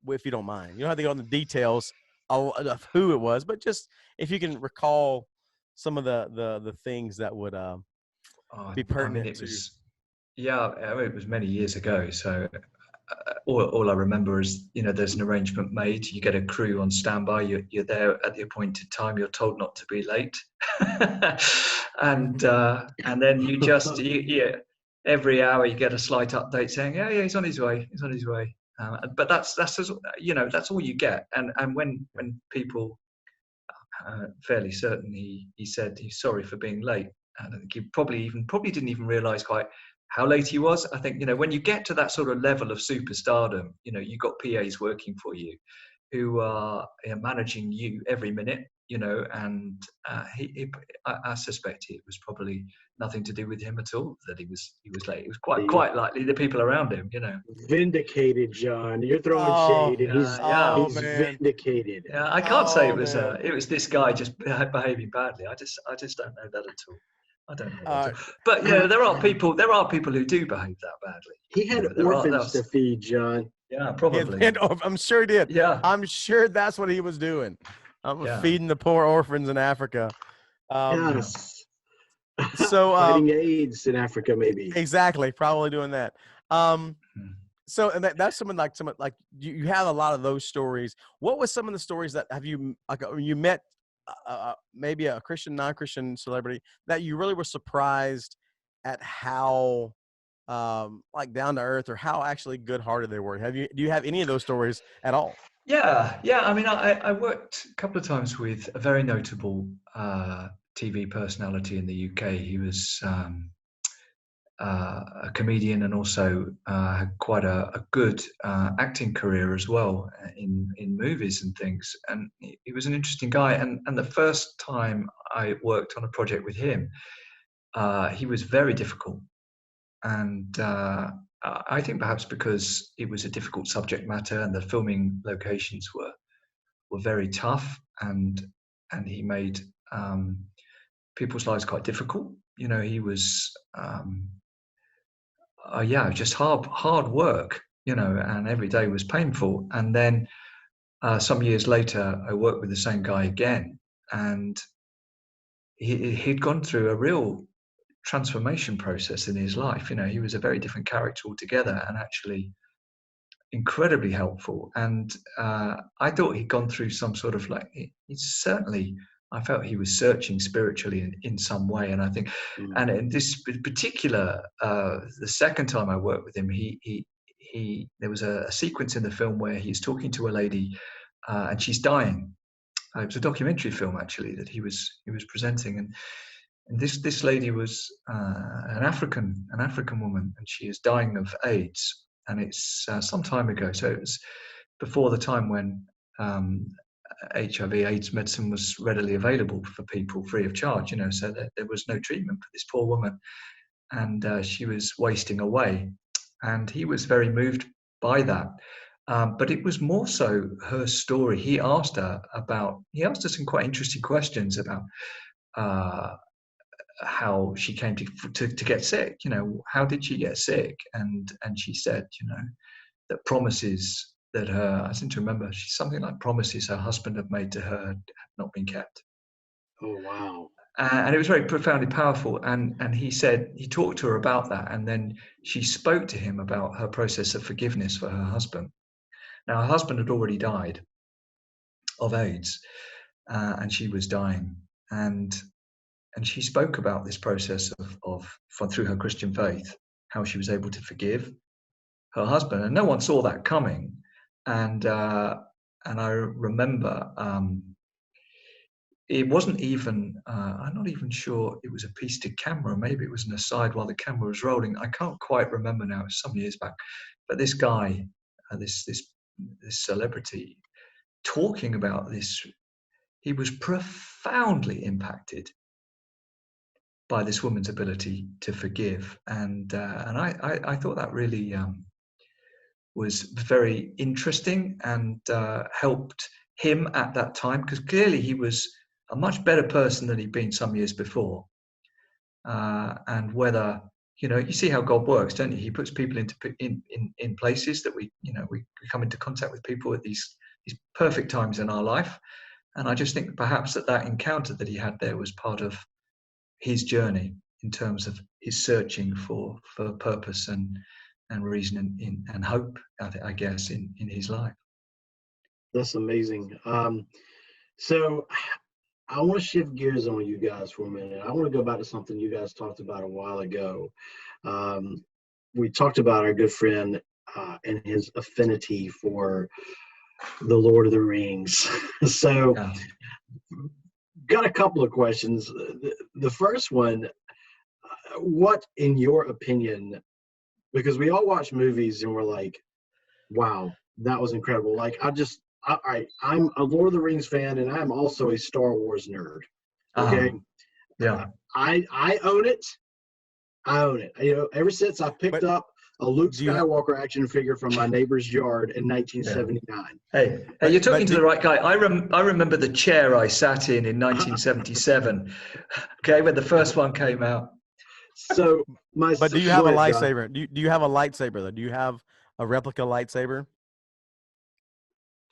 if you don't mind. You don't have to go into the details of who it was, but just if you can recall some of the things that would be pertinent to you. It was many years ago, so all I remember is there's an arrangement made. You get a crew on standby. You're there at the appointed time. You're told not to be late, and then you just every hour you get a slight update saying, yeah, he's on his way, he's on his way. But that's you know, that's all you get. And when people fairly certain he said he's sorry for being late, and I think he probably didn't even realize quite how late he was. I think, you know, when you get to that sort of level of superstardom, you know, you've got PAs working for you who are, you know, managing you every minute, you know, and I suspect it was probably nothing to do with him at all that he was late. It was quite likely the people around him, you know. Vindicated, John. You're throwing Oh, shade, and Yeah. he's man. vindicated. Yeah, I can't say Oh, man. it was this guy just behaving badly. I just don't know that at all. I don't know that at all. Uh, But yeah, there are people who do behave that badly. He You had know, orphans to feed, John. yeah, he had probably. been- I'm sure he did. Yeah, I'm sure that's what he was doing. yeah. Feeding the poor orphans in Africa. Yes. So Fighting AIDS in Africa, maybe. exactly, probably doing that. Um, Hmm. so and that's someone like you have a lot of those stories. What was some of the stories that have you like you met maybe a Christian, non-Christian celebrity that you really were surprised at how like down to earth or how actually good hearted they were? Do you have any of those stories at all? Yeah. I mean, I worked a couple of times with a very notable TV personality in the UK. He was a comedian and also had quite a good acting career as well in movies and things. And he was an interesting guy. And the first time I worked on a project with him, he was very difficult. And I think perhaps because it was a difficult subject matter and the filming locations were very tough, and he made people's lives quite difficult. You know, he was yeah, just hard work, you know, and every day was painful. And then some years later, I worked with the same guy again, and he'd gone through a real transformation process in his life. You know, he was a very different character altogether, and actually incredibly helpful. And I thought he'd gone through some sort of like, it's certainly, I felt he was searching spiritually in some way. And I think, and in this particular, the second time I worked with him, there was a sequence in the film where he's talking to a lady and she's dying. It was a documentary film actually that he was presenting, and this lady was an African woman, and she is dying of AIDS, and it's some time ago. So it was before the time when HIV/AIDS medicine was readily available for people free of charge. You know, so there was no treatment for this poor woman, and she was wasting away, and he was very moved by that. But it was more so her story. He asked her some quite interesting questions about how she came to get sick. You know, how did she get sick? And she said, you know, that promises that I seem to remember, something like promises her husband had made to her had not been kept. Oh, wow. And it was very profoundly powerful. And he said, he talked to her about that. And then she spoke to him about her process of forgiveness for her husband. Now, her husband had already died of AIDS, and she was dying. And she spoke about this process through her Christian faith, how she was able to forgive her husband. And no one saw that coming. And I remember it wasn't even, I'm not even sure it was a piece to camera. Maybe it was an aside while the camera was rolling. I can't quite remember now. It was some years back. But this guy, this celebrity, talking about this, he was profoundly impacted by this woman's ability to forgive. And I thought that really was very interesting, and helped him at that time, because clearly he was a much better person than he'd been some years before. And whether, you know, you see how God works, don't you? He puts people in places that we come into contact with people at these perfect times in our life. And I just think perhaps that encounter that he had there was part of his journey in terms of his searching for purpose and reason and hope, I guess, in his life. That's amazing. So I want to shift gears on you guys for a minute. I want to go back to something you guys talked about a while ago. We talked about our good friend and his affinity for the Lord of the Rings. So, got a couple of questions. The first one, what, in your opinion, because we all watch movies and we're like, wow, that was incredible. Like, I'm a Lord of the Rings fan, and I'm also a Star Wars nerd. Okay. I own it. I own it. You know, ever since I picked up a Luke Skywalker action figure from my neighbor's yard in 1979. Hey, you're talking to the right guy. I remember the chair I sat in 1977. Okay, when the first one came out. So but do you have a lightsaber? Do you have a lightsaber though? Do you have a replica lightsaber?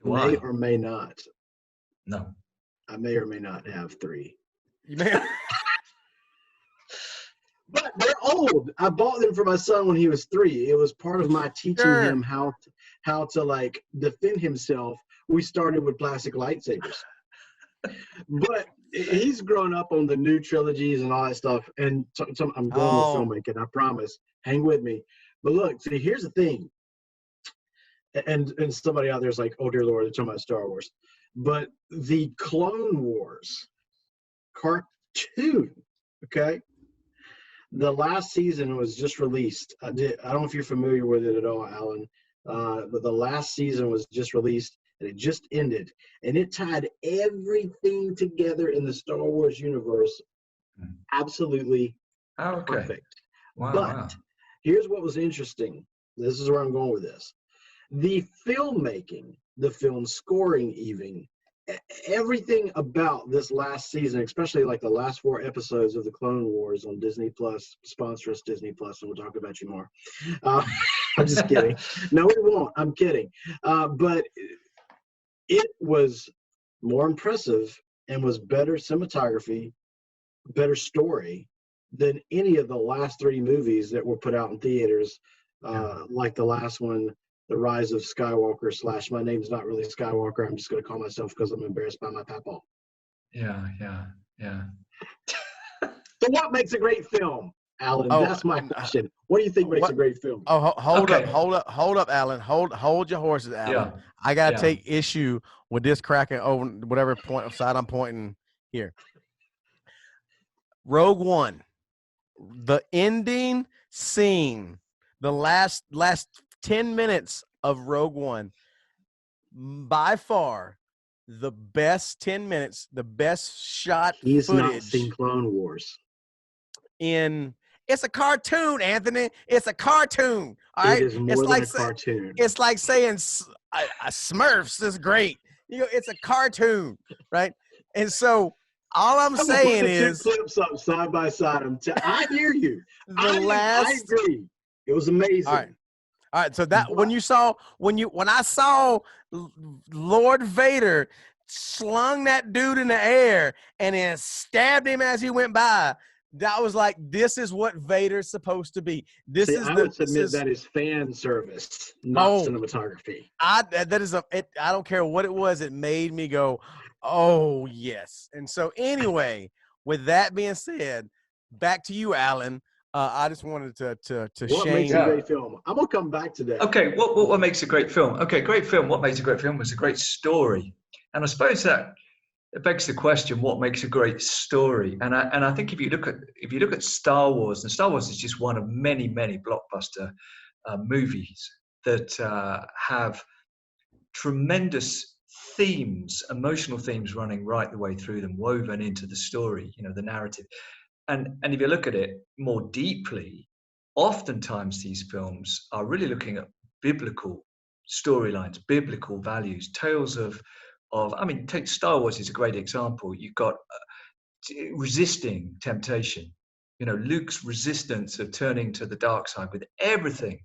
May or may not. No. I may or may not have 3. You may. But they're old. I bought them for my son when he was 3. It was part of my teaching him how to like defend himself. We started with plastic lightsabers. But he's grown up on the new trilogies and all that stuff. And I'm going with filmmaking, I promise. Hang with me. But look, see, here's the thing. And somebody out there is like, oh, dear Lord, they're talking about Star Wars. But the Clone Wars cartoon, okay? The last season was just released. I don't know if you're familiar with it at all, Alan, but the last season was just released, and it just ended. And it tied everything together in the Star Wars universe absolutely perfect. Wow, but here's what was interesting. This is where I'm going with this. The filmmaking, the film scoring even, everything about this last season, especially like the last 4 episodes of the Clone Wars on Disney Plus, sponsor us Disney Plus, and we'll talk about you more. I'm just kidding. No, we won't. I'm kidding. But it was more impressive and was better cinematography, better story than any of the last 3 movies that were put out in theaters, like the last one, The Rise of Skywalker / my name's not really Skywalker. I'm just going to call myself because I'm embarrassed by my papa. Yeah. So what makes a great film, Alan? That's my question. What do you think makes a great film? Oh, hold up, Alan. Hold your horses, Alan. Yeah. I got to take issue with this cracking over whatever point side I'm pointing here. Rogue One, the ending scene, the last 10 minutes of Rogue One, by far the best 10 minutes, the best shot He's footage. not seen Clone Wars. It's a cartoon, Anthony. It's a cartoon. All right. It is more than a cartoon. It's like saying Smurfs is great. You know, it's a cartoon, right? And so all I'm saying is, put the 2 clips up side by side. I hear you. I agree. It was amazing. All right. So that when I saw Lord Vader slung that dude in the air and then stabbed him as he went by, that was like, this is what Vader's supposed to be. I would submit that is fan service, not cinematography. I don't care what it was. It made me go, oh yes. And so anyway, with that being said, back to you, Alan. I just wanted to what makes a great film? I'm gonna come back to that. Okay, what makes a great film? Okay, great film. What makes a great film was a great story, and I suppose that it begs the question: what makes a great story? And I think if you look at Star Wars, and Star Wars is just one of many blockbuster movies that have tremendous themes, emotional themes running right the way through them, woven into the story. You know, the narrative. And if you look at it more deeply, oftentimes these films are really looking at biblical storylines, biblical values, tales of. I mean, take Star Wars is a great example. You've got resisting temptation. You know, Luke's resistance of turning to the dark side with everything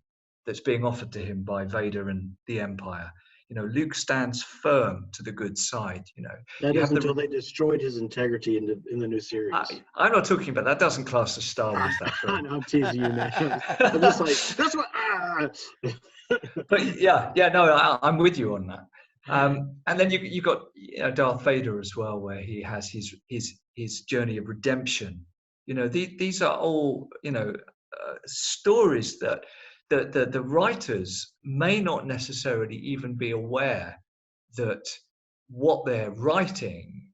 that's being offered to him by Vader and the Empire. You know, Luke stands firm to the good side. You know, that isn't until they destroyed his integrity in the new series. I'm not talking about that. Doesn't class as Star Wars. That film. I'm teasing you, man. I'm just like that's what. But no, I'm with you on that. And then you got Darth Vader as well, where he has his journey of redemption. These are all stories that the writers may not necessarily even be aware that what they're writing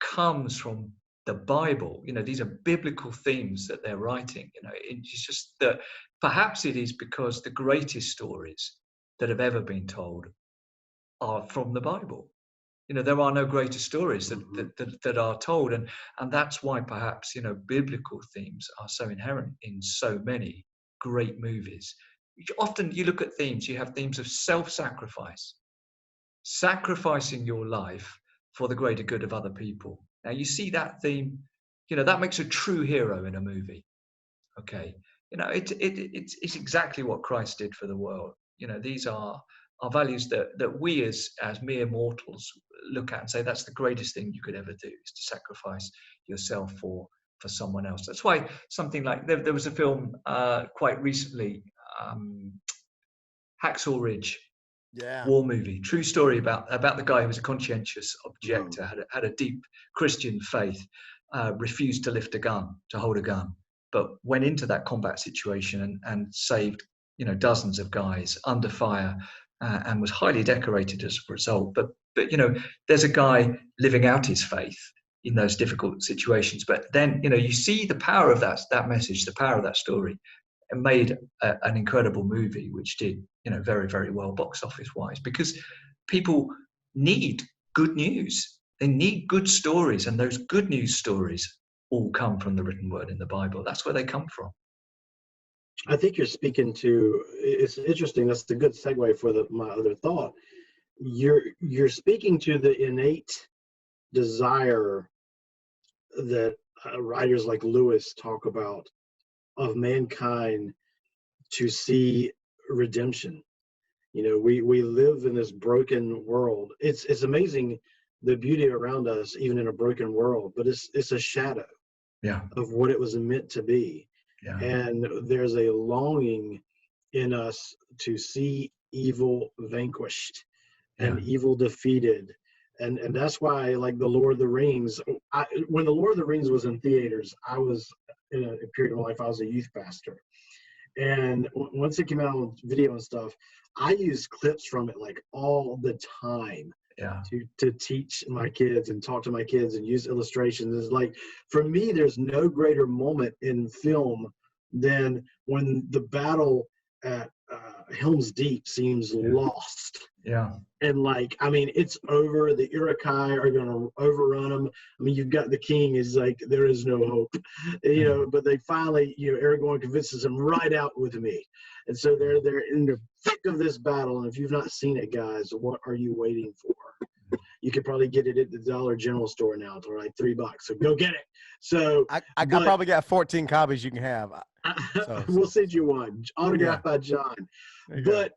comes from the Bible. These are biblical themes that they're writing. It's just that perhaps it is because the greatest stories that have ever been told are from the Bible. There are no greater stories that are told, and that's why perhaps biblical themes are so inherent in so many great movies. Often you look at themes, you have themes of self-sacrifice, sacrificing your life for the greater good of other people. Now you see that theme, that makes a true hero in a movie. Okay, it's exactly what Christ did for the world. These are values that we as mere mortals look at and say that's the greatest thing you could ever do, is to sacrifice yourself for someone else. That's why something like there was a film quite recently, Hacksaw Ridge, war movie, true story about the guy who was a conscientious objector, had a deep Christian faith, refused to hold a gun, but went into that combat situation and saved dozens of guys under fire, and was highly decorated as a result. But there's a guy living out his faith in those difficult situations. But then you see the power of that message, the power of that story, and made an incredible movie, which did very, very well box office wise, because people need good news. They need good stories, and those good news stories all come from the written word in the Bible. That's where they come from. I think you're speaking to, it's interesting, that's a good segue for my other thought. You're speaking to the innate desire that writers like Lewis talk about of mankind to see redemption. We live in this broken world. It's amazing the beauty around us, even in a broken world, but it's a shadow of what it was meant to be. Yeah. And there's a longing in us to see evil vanquished and evil defeated. And that's why, like the Lord of the Rings, when the Lord of the Rings was in theaters, I was in a period of my life, I was a youth pastor. And once it came out on video and stuff, I used clips from it like all the time to teach my kids and talk to my kids and use illustrations. It's like, for me, there's no greater moment in film than when the battle at Helm's Deep seems lost. Yeah. And it's over. The Iroquois are going to overrun them. You've got the king is like, there is no hope, but they finally, Aragorn convinces them, ride out with me. And so they're in the thick of this battle. And if you've not seen it, guys, what are you waiting for? You could probably get it at the Dollar General store now for like $3. So go get it. So I probably got 14 copies you can have. We'll send you one, autographed by John. But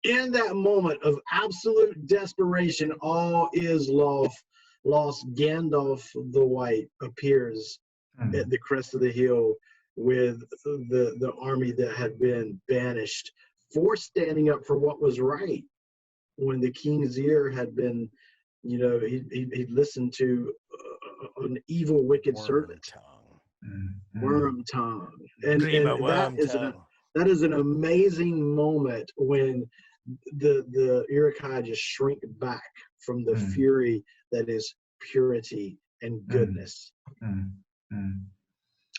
in that moment of absolute desperation, all is lost. Gandalf the White appears at the crest of the hill with the army that had been banished for standing up for what was right, when the king's ear had been, he'd listened to an evil, wicked servant. Worm tongue. And that is an amazing moment when the Iroquois just shrink back from the fury that is purity and goodness.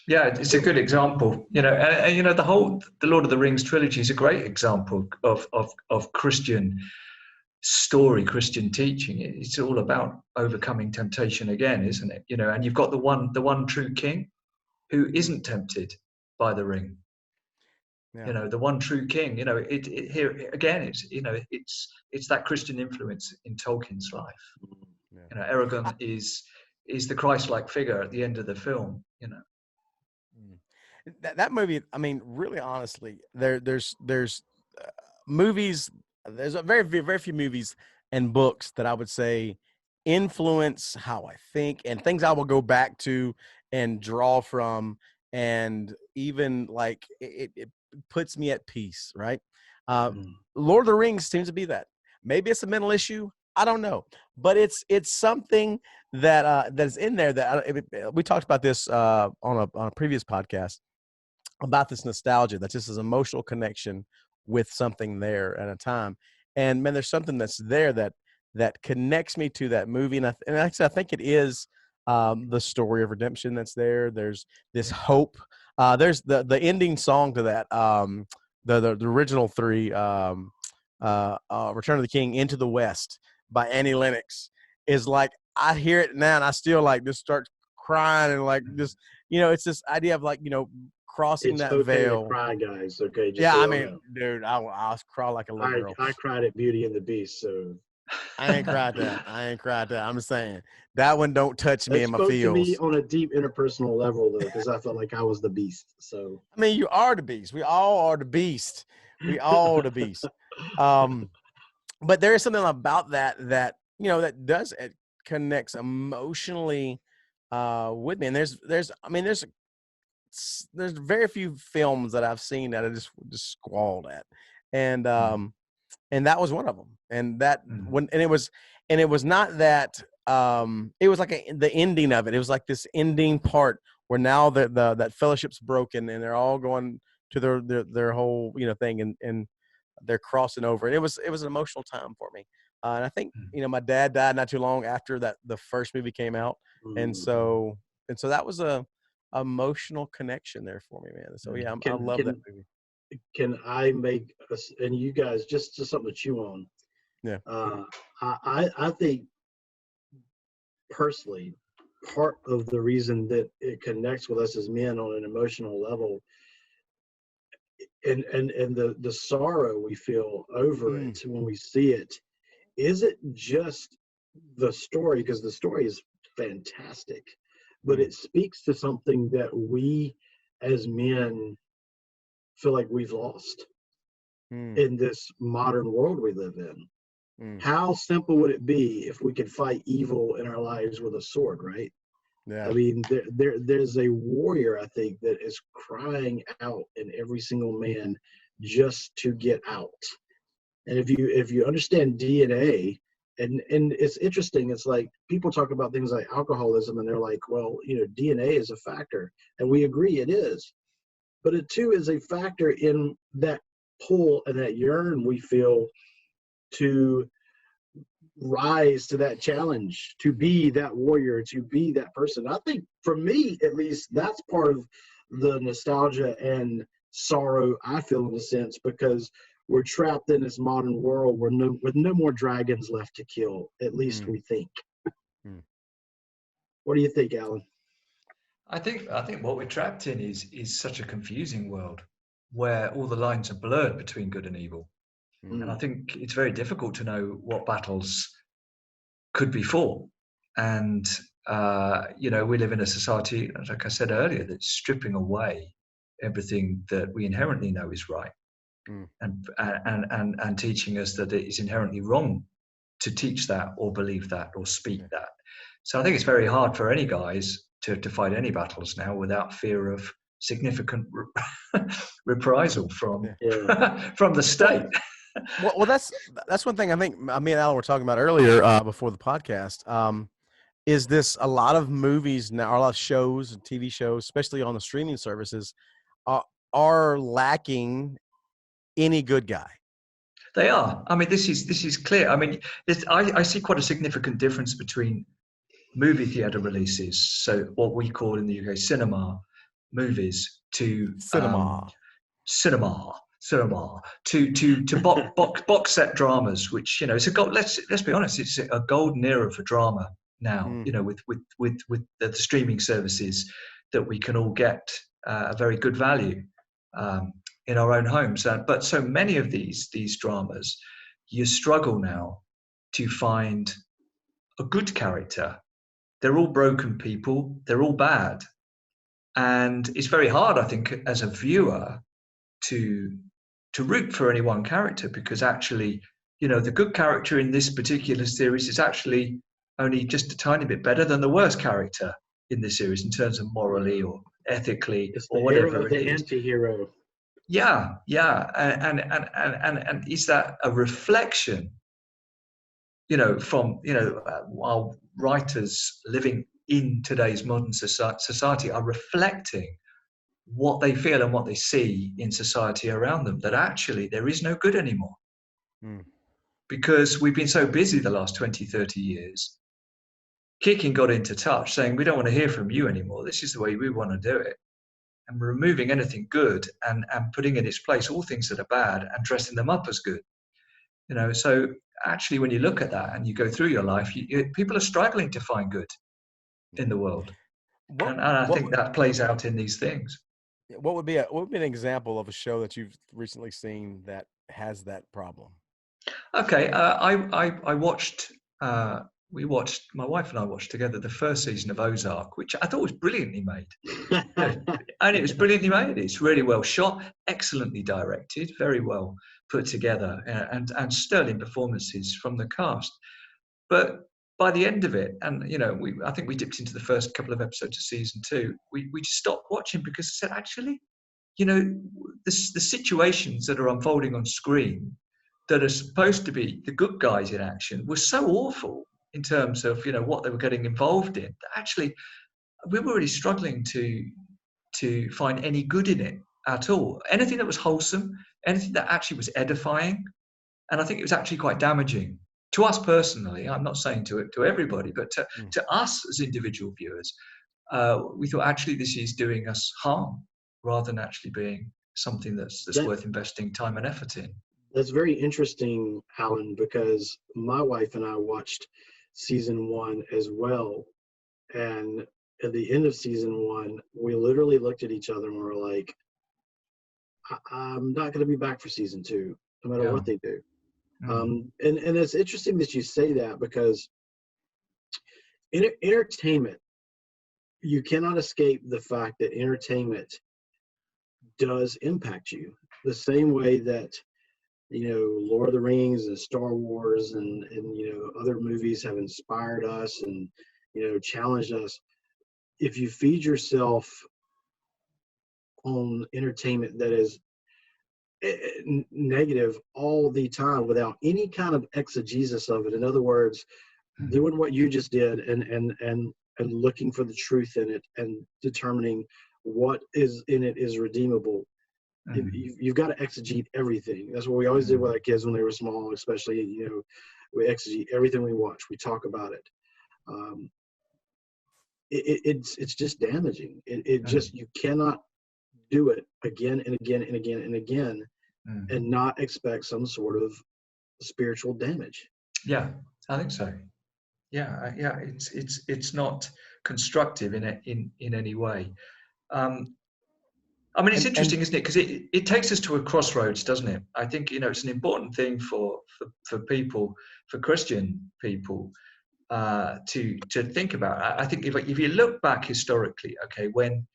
Yeah, it's a good example. The Lord of the Rings trilogy is a great example of Christian story, Christian teaching. It's all about overcoming temptation again, isn't it? And you've got the one true king who isn't tempted by the ring. The one true king. Here again, it's that Christian influence in Tolkien's life. Aragorn is the Christ-like figure at the end of the film. That movie, really honestly, there's movies, there's a very few movies and books that I would say influence how I think and things I will go back to and draw from, and even like it puts me at peace, right? Lord of the Rings seems to be that. Maybe it's a mental issue. I don't know, but it's something that that's in there we talked about this on a previous podcast about this nostalgia. That's just this emotional connection with something there at a time. And man, there's something that's there that connects me to that movie. And like I said, I think it is the story of redemption that's there. There's this hope. There's the ending song to that. The original three, Return of the King, Into the West by Annie Lennox, is like, I hear it now and I still like just start crying and like just, it's this idea of like, crossing It's that okay to veil. cry, guys. Okay, just Yeah, so I y'all mean, know. dude, I'll cry like a little girl. I cried at Beauty and the Beast, so I ain't cried that. I'm saying that one don't touch me that in my spoke to me feels. on a deep interpersonal level, though, because I felt like I was the Beast. So I mean, you are the beast. We all are the beast. We all the beast. But there is something about that that does it connects emotionally with me. And there's very few films that I've seen that I just squalled at, and that was one of them. And that it was not that it was like the ending of it. It was like this ending part where now that fellowship's broken and they're all going to their whole thing, and they're crossing over. And it was an emotional time for me. And I think my dad died not too long after that the first movie came out, and so that was a emotional connection there for me, man. So yeah, I love that movie. can I make us and you guys just something to chew on? Yeah. I think personally, part of the reason that it connects with us as men on an emotional level, and the sorrow we feel over it when we see it, isn't just the story, because the story is fantastic, but it speaks to something that we as men feel like we've lost in this modern world we live in. How simple would it be if we could fight evil in our lives with a sword, right? Yeah. I mean, there's a warrior, I think, that is crying out in every single man just to get out. And if you understand DNA, and it's interesting, it's like people talk about things like alcoholism, and they're like, well, DNA is a factor, and we agree it is, but it too is a factor in that pull and that yearn we feel to rise to that challenge, to be that warrior, to be that person. I think for me, at least, that's part of the nostalgia and sorrow I feel, in a sense, because we're trapped in this modern world with no more dragons left to kill, at least we think. What do you think, Alan? I think what we're trapped in is such a confusing world where all the lines are blurred between good and evil. And I think it's very difficult to know what battles could be fought. And, we live in a society, like I said earlier, that's stripping away everything that we inherently know is right, and teaching us that it is inherently wrong to teach that or believe that or speak that. So I think it's very hard for any guys to fight any battles now without fear of significant reprisal from from the state. Well, that's one thing I think me and Alan were talking about earlier before the podcast. Is this a lot of movies now, or a lot of shows and TV shows, especially on the streaming services, are lacking any good guy? They are. I mean, this is clear. I mean, I see quite a significant difference between movie theater releases, so what we call in the UK cinema movies, to Cinema to box set dramas, which it's a gold. Let's be honest, it's a golden era for drama now. With the streaming services that we can all get a very good value in our own homes. But so many of these dramas, you struggle now to find a good character. They're all broken people. They're all bad. And it's very hard, I think, as a viewer to root for any one character, because actually, the good character in this particular series is actually only just a tiny bit better than the worst character in this series in terms of morally or ethically, it's or the whatever hero of it the is. anti-hero. Yeah. And is that a reflection from our writers living in today's modern society are reflecting what they feel and what they see in society around them, that actually there is no good anymore. Mm. Because we've been so busy the last 20, 30 years. Kicking got into touch saying, we don't want to hear from you anymore. This is the way we want to do it. And we're removing anything good and putting in its place all things that are bad and dressing them up as good. So actually, when you look at that and you go through your life, people are struggling to find good in the world. And I think that plays out in these things. What would be an example of a show that you've recently seen that has that problem? Okay, I watched. My wife and I watched together the first season of Ozark, which I thought was brilliantly made. And it was brilliantly made. It's really well shot, excellently directed, very well put together, and sterling performances from the cast. But by the end of it, and I think we dipped into the first couple of episodes of season 2. We just stopped watching because I said, actually, the situations that are unfolding on screen that are supposed to be the good guys in action were so awful in terms of what they were getting involved in. Actually, we were really struggling to find any good in it at all. Anything that was wholesome, anything that actually was edifying, and I think it was actually quite damaging to us personally. I'm not saying to everybody, but to us as individual viewers, we thought actually this is doing us harm rather than actually being something that's worth investing time and effort in. That's very interesting, Alan, because my wife and I watched season 1 as well. And at the end of season 1, we literally looked at each other and we were like, I'm not going to be back for season 2, no matter what they do. And it's interesting that you say that, because entertainment, you cannot escape the fact that entertainment does impact you the same way that Lord of the Rings and Star Wars and other movies have inspired us and challenged us. If you feed yourself on entertainment that is negative all the time without any kind of exegesis of it, in other words, doing what you just did and looking for the truth in it and determining what is in it is redeemable. You've got to exegete everything. That's what we always did with our kids when they were small, especially, we exegete everything we watch. We talk about it. It's just damaging. You cannot do it again and again and again and again and not expect some sort of spiritual damage. Yeah, I think so. Yeah. It's not constructive in any way. I mean, it's interesting, isn't it? Because it takes us to a crossroads, doesn't it? I think, it's an important thing for people, for Christian people, to think about. I think if you look back historically, okay, when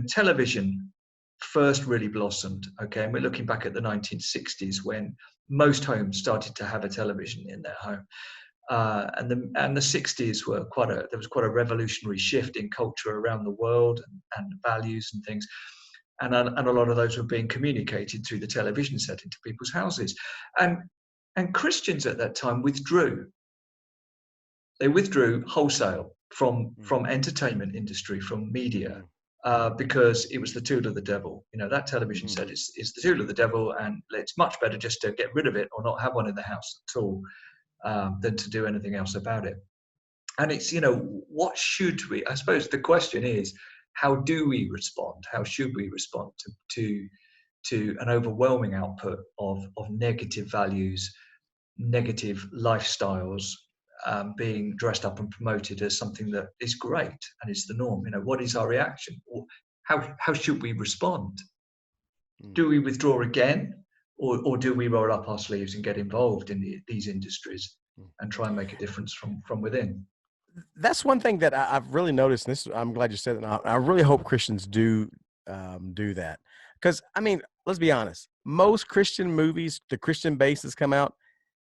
television first really blossomed, okay, and we're looking back at the 1960s when most homes started to have a television in their home, and the 60s were there was quite a revolutionary shift in culture around the world and values and things. And a lot of those were being communicated through the television set into people's houses. And Christians at that time withdrew. They withdrew wholesale from entertainment industry, from media, because it was the tool of the devil. That television set is the tool of the devil, and it's much better just to get rid of it or not have one in the house at all than to do anything else about it. And it's, what should we, I suppose the question is, how do we respond? How should we respond to an overwhelming output of negative values, negative lifestyles, being dressed up and promoted as something that is great and is the norm? What is our reaction? Or how should we respond? Do we withdraw again, or do we roll up our sleeves and get involved in these industries and try and make a difference from within? That's one thing that I've really noticed. And I'm glad you said that. I really hope Christians do that, because I mean, let's be honest. Most Christian movies, the Christian bases come out,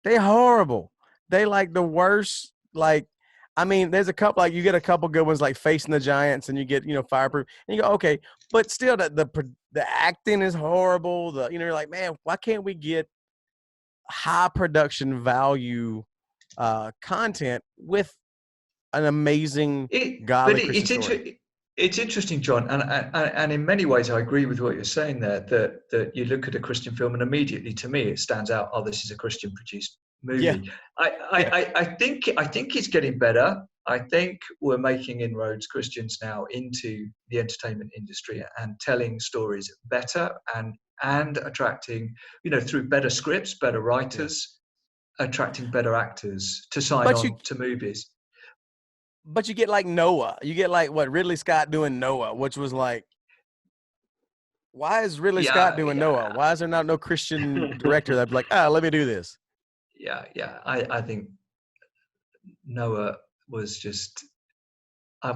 they're horrible. They like the worst. Like, I mean, there's a couple. Like, you get a couple good ones, like Facing the Giants, and you get Fireproof, and you go, okay, but still, the acting is horrible. You're like, man, why can't we get high production value content with an amazing, But godly Christian story. it's interesting, John, and in many ways I agree with what you're saying there. That you look at a Christian film and immediately, to me, it stands out. Oh, this is a Christian produced Yeah, movie. yeah, I think it's getting better. I think we're making inroads, Christians now, into the entertainment industry and telling stories better and attracting, through better scripts, better yeah. writers, attracting better actors to sign But you on to movies. but you get like Noah. You get like what Ridley Scott doing Noah, which was like, why is Ridley Scott Yeah, doing Noah? yeah, Why is there not no Christian director that'd be like, let me do this? yeah. I think Noah was just.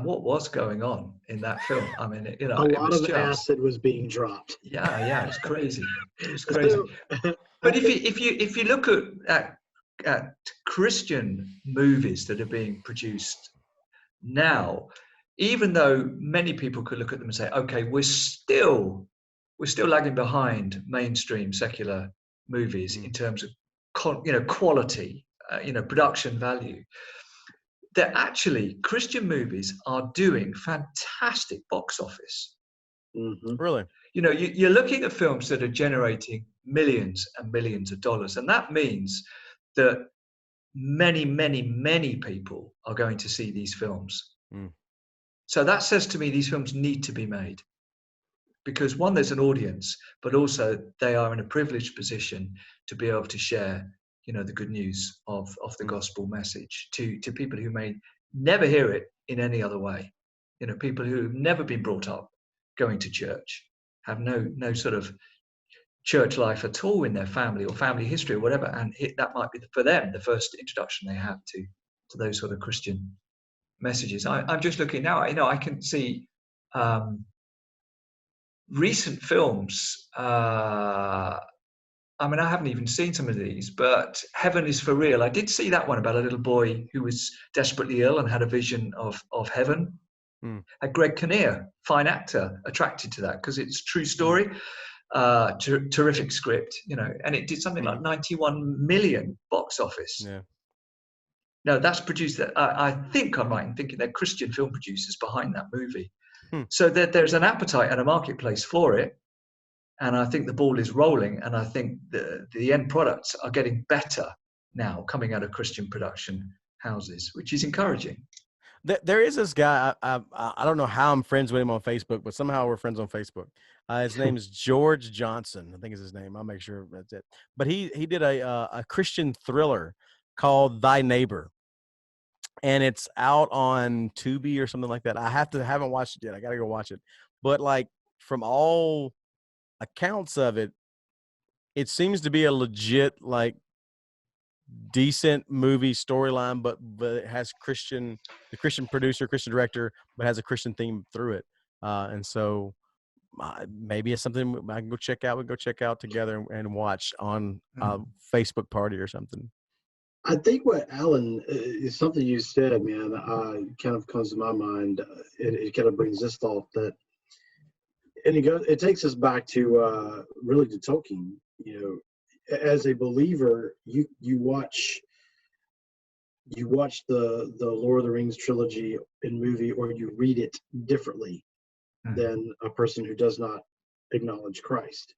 What was going on in that film? I mean, A it lot was of just. acid was being dropped. Yeah, it's crazy. It was crazy. So, I But if think, you look at Christian movies that are being produced now, even though many people could look at them and say, okay, we're still lagging behind mainstream secular movies Mm, in terms of quality, production value. That actually Christian movies are doing fantastic box office. mhm. really? You're looking at films that are generating millions and millions of dollars, and that means that many, many, many people are going to see these films. Mm, So that says to me these films need to be made because one, there's an audience, but also they are in a privileged position to be able to share, the good news of the mm. gospel message to people who may never hear it in any other way. People who have never been brought up going to church, have no sort of church life at all in their family or family history or whatever, and that might be for them the first introduction they have to those sort of Christian messages. I'm just looking now. I can see recent films. I mean, I haven't even seen some of these, but Heaven is for Real. I did see that one about a little boy who was desperately ill and had a vision of heaven. Mm. Greg Kinnear, fine actor, attracted to that because it's true story. Terrific script, and it did something like 91 million box office. Yeah. No, that's produced. I think I'm right in thinking they're Christian film producers behind that movie. Hmm. So there's an appetite and a marketplace for it. And I think the ball is rolling. And I think the end products are getting better now coming out of Christian production houses, which is encouraging. There is this guy. I don't know how I'm friends with him on Facebook, but somehow we're friends on Facebook. His name is George Johnson. I think is his name. I'll make sure that's it. But he did a Christian thriller called Thy Neighbor, and it's out on Tubi or something like that. Haven't watched it yet. I got to go watch it. But like from all accounts of it, it seems to be a legit like decent movie storyline, but it has the Christian producer, Christian director, but has a Christian theme through it. And so maybe it's something I can go check out. We go check out together and watch on a Facebook party or something. I think what Alan is something you said, man, kind of comes to my mind. It kind of brings this thought that, and it takes us back to really to Tolkien. As a believer, you watch the Lord of the Rings trilogy in movie, or you read it differently than a person who does not acknowledge Christ.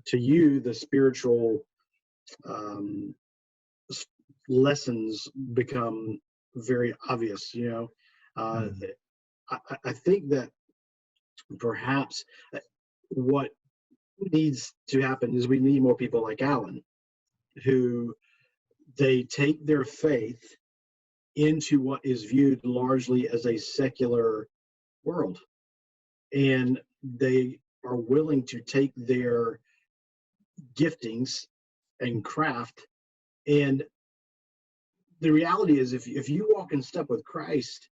To you, the spiritual lessons become very obvious. I think that perhaps what needs to happen is we need more people like Alan, who they take their faith into what is viewed largely as a secular world, and they are willing to take their giftings and craft. And the reality is, if you walk in step with Christ,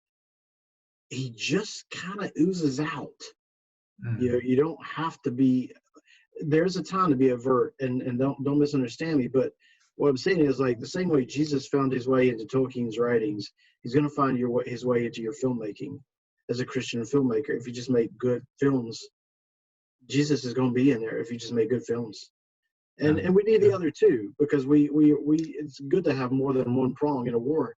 he just kind of oozes out. You don't have to be. There's a time to be avert, and don't misunderstand me, but what I'm saying is, like, the same way Jesus found his way into Tolkien's writings, he's going to find his way into your filmmaking as a Christian filmmaker. If you just make good films, Jesus is going to be in there if you just make good films. And we need the other two, because we it's good to have more than one prong in a war,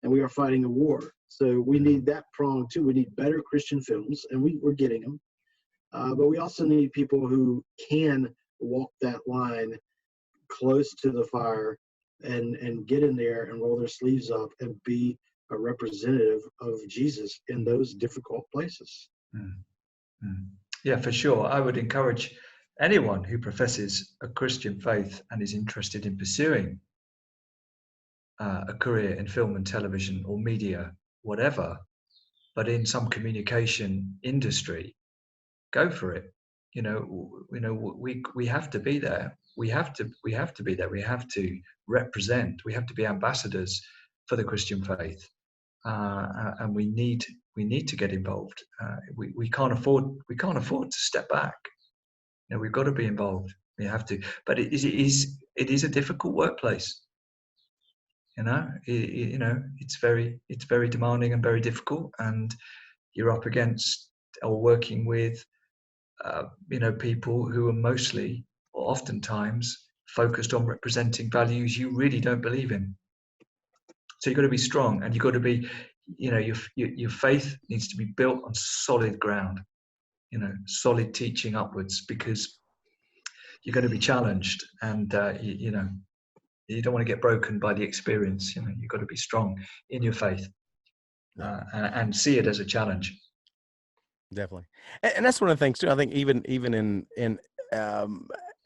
and we are fighting a war. So we need that prong too. We need better Christian films, and we're getting them. But we also need people who can walk that line close to the fire and get in there and roll their sleeves up and be a representative of Jesus in those difficult places. Yeah, for sure. I would encourage anyone who professes a Christian faith and is interested in pursuing a career in film and television or media, whatever, but in some communication industry, go for it. We have to be there. We have to be there. We have to represent. We have to be ambassadors for the Christian faith, and we need to get involved. We can't afford to step back. We've got to be involved. We have to. But it is a difficult workplace. It's very demanding and very difficult, and you're up against or working with people who are mostly or oftentimes focused on representing values you really don't believe in. So you've got to be strong, and you've got to be, your faith needs to be built on solid ground, solid teaching upwards, because you're going to be challenged, and you don't want to get broken by the experience. You've got to be strong in your faith, and see it as a challenge. Definitely. And that's one of the things too. I think even in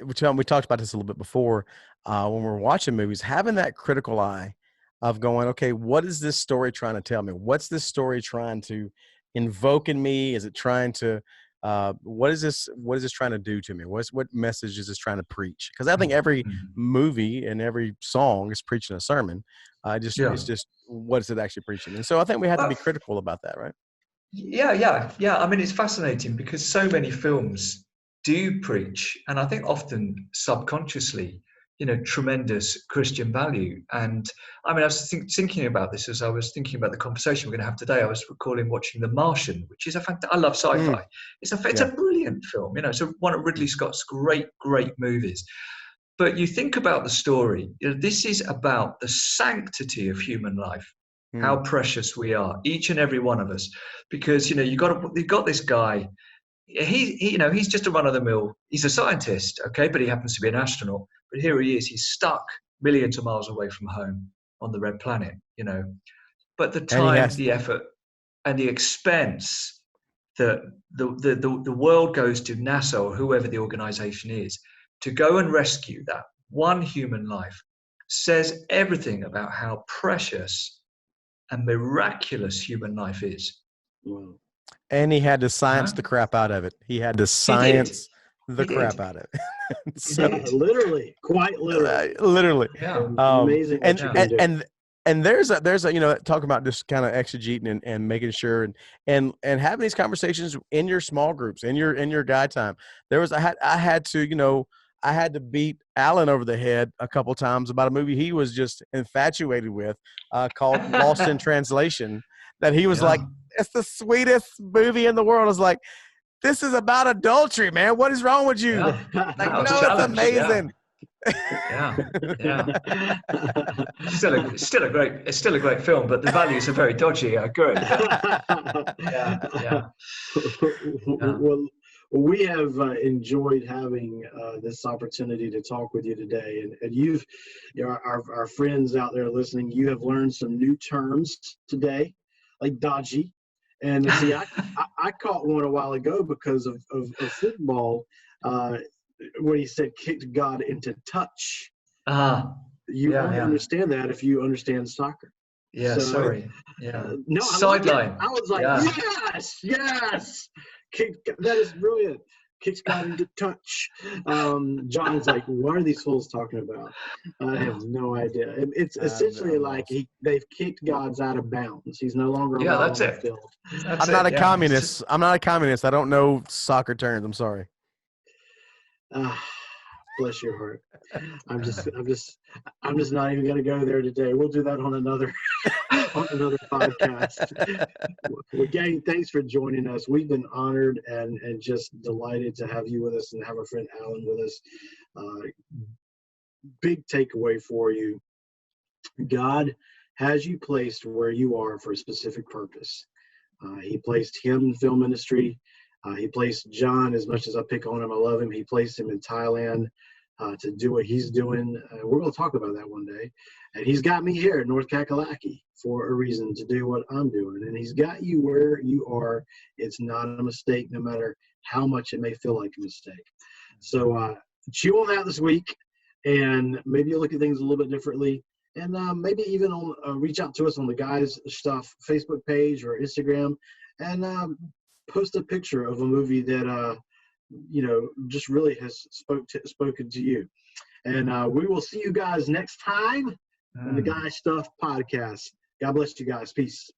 we talked about this a little bit before, when we're watching movies, having that critical eye of going, okay, what is this story trying to tell me? What's this story trying to invoke in me? Is it trying to, what is this trying to do to me? What message is this trying to preach? Because I think every movie and every song is preaching a sermon. It's just, what is it actually preaching? And so I think we have to be critical about that, right? Yeah. I mean, it's fascinating because so many films do preach, and I think often subconsciously, tremendous Christian value. And I mean, I was thinking about this as I was thinking about the conversation we're going to have today. I was recalling watching The Martian, which is I love sci-fi. It's a brilliant film. It's one of Ridley Scott's great movies. But you think about the story. This is about the sanctity of human life. How precious we are, each and every one of us, because you've got this guy. He's just a run of the mill. He's a scientist, okay, but he happens to be an astronaut. But here he is. He's stuck millions of miles away from home on the red planet. But the time, the effort, and the expense that the world goes to, NASA or whoever the organization is, to go and rescue that one human life, says everything about how precious and miraculous human life is. Wow. And he had to science the crap out of it. He had to science the crap out of it. So, literally, quite literally. Literally. Yeah. Amazing. And there's a talk about just kind of exegeting and making sure and having these conversations in your small groups, in your guide time. I had to beat Alan over the head a couple times about a movie he was just infatuated with, called Lost in Translation, that he was like, it's the sweetest movie in the world. I was like, this is about adultery, man. What is wrong with you? Yeah. Like, no, it's amazing. Yeah. Still a great film, but the values are very dodgy. I agree. Yeah. Well, we have enjoyed having this opportunity to talk with you today, and you've, our friends out there listening, you have learned some new terms today, like dodgy, and see, I caught one a while ago because of football, when he said kicked God into touch. You only understand that if you understand soccer. Yeah, so, sorry. Yeah. No, Sideline. I was like, yes. That is brilliant. Kicks God into touch. John's like, what are these fools talking about? I have no idea. It's essentially like they've kicked God's out of bounds. He's no longer allowed on the field. I'm not a communist. I'm not a communist. I don't know soccer terms. I'm sorry. Bless your heart. I'm just not even going to go there today. We'll do that on another podcast. Well, gang, thanks for joining us. We've been honored and just delighted to have you with us and have our friend Alan with us. Big takeaway for you. God has you placed where you are for a specific purpose. He placed him in the film industry. He placed John, as much as I pick on him, I love him. He placed him in Thailand to do what he's doing. We're going to talk about that one day. And he's got me here in North Kakalaki for a reason to do what I'm doing. And he's got you where you are. It's not a mistake, no matter how much it may feel like a mistake. So chew on that this week, and maybe you'll look at things a little bit differently. And maybe even on reach out to us on the Guys Schtuff Facebook page or Instagram, and post a picture of a movie that just really has spoken to you. And we will see you guys next time on the Guys Schtuff podcast. God bless you guys. Peace.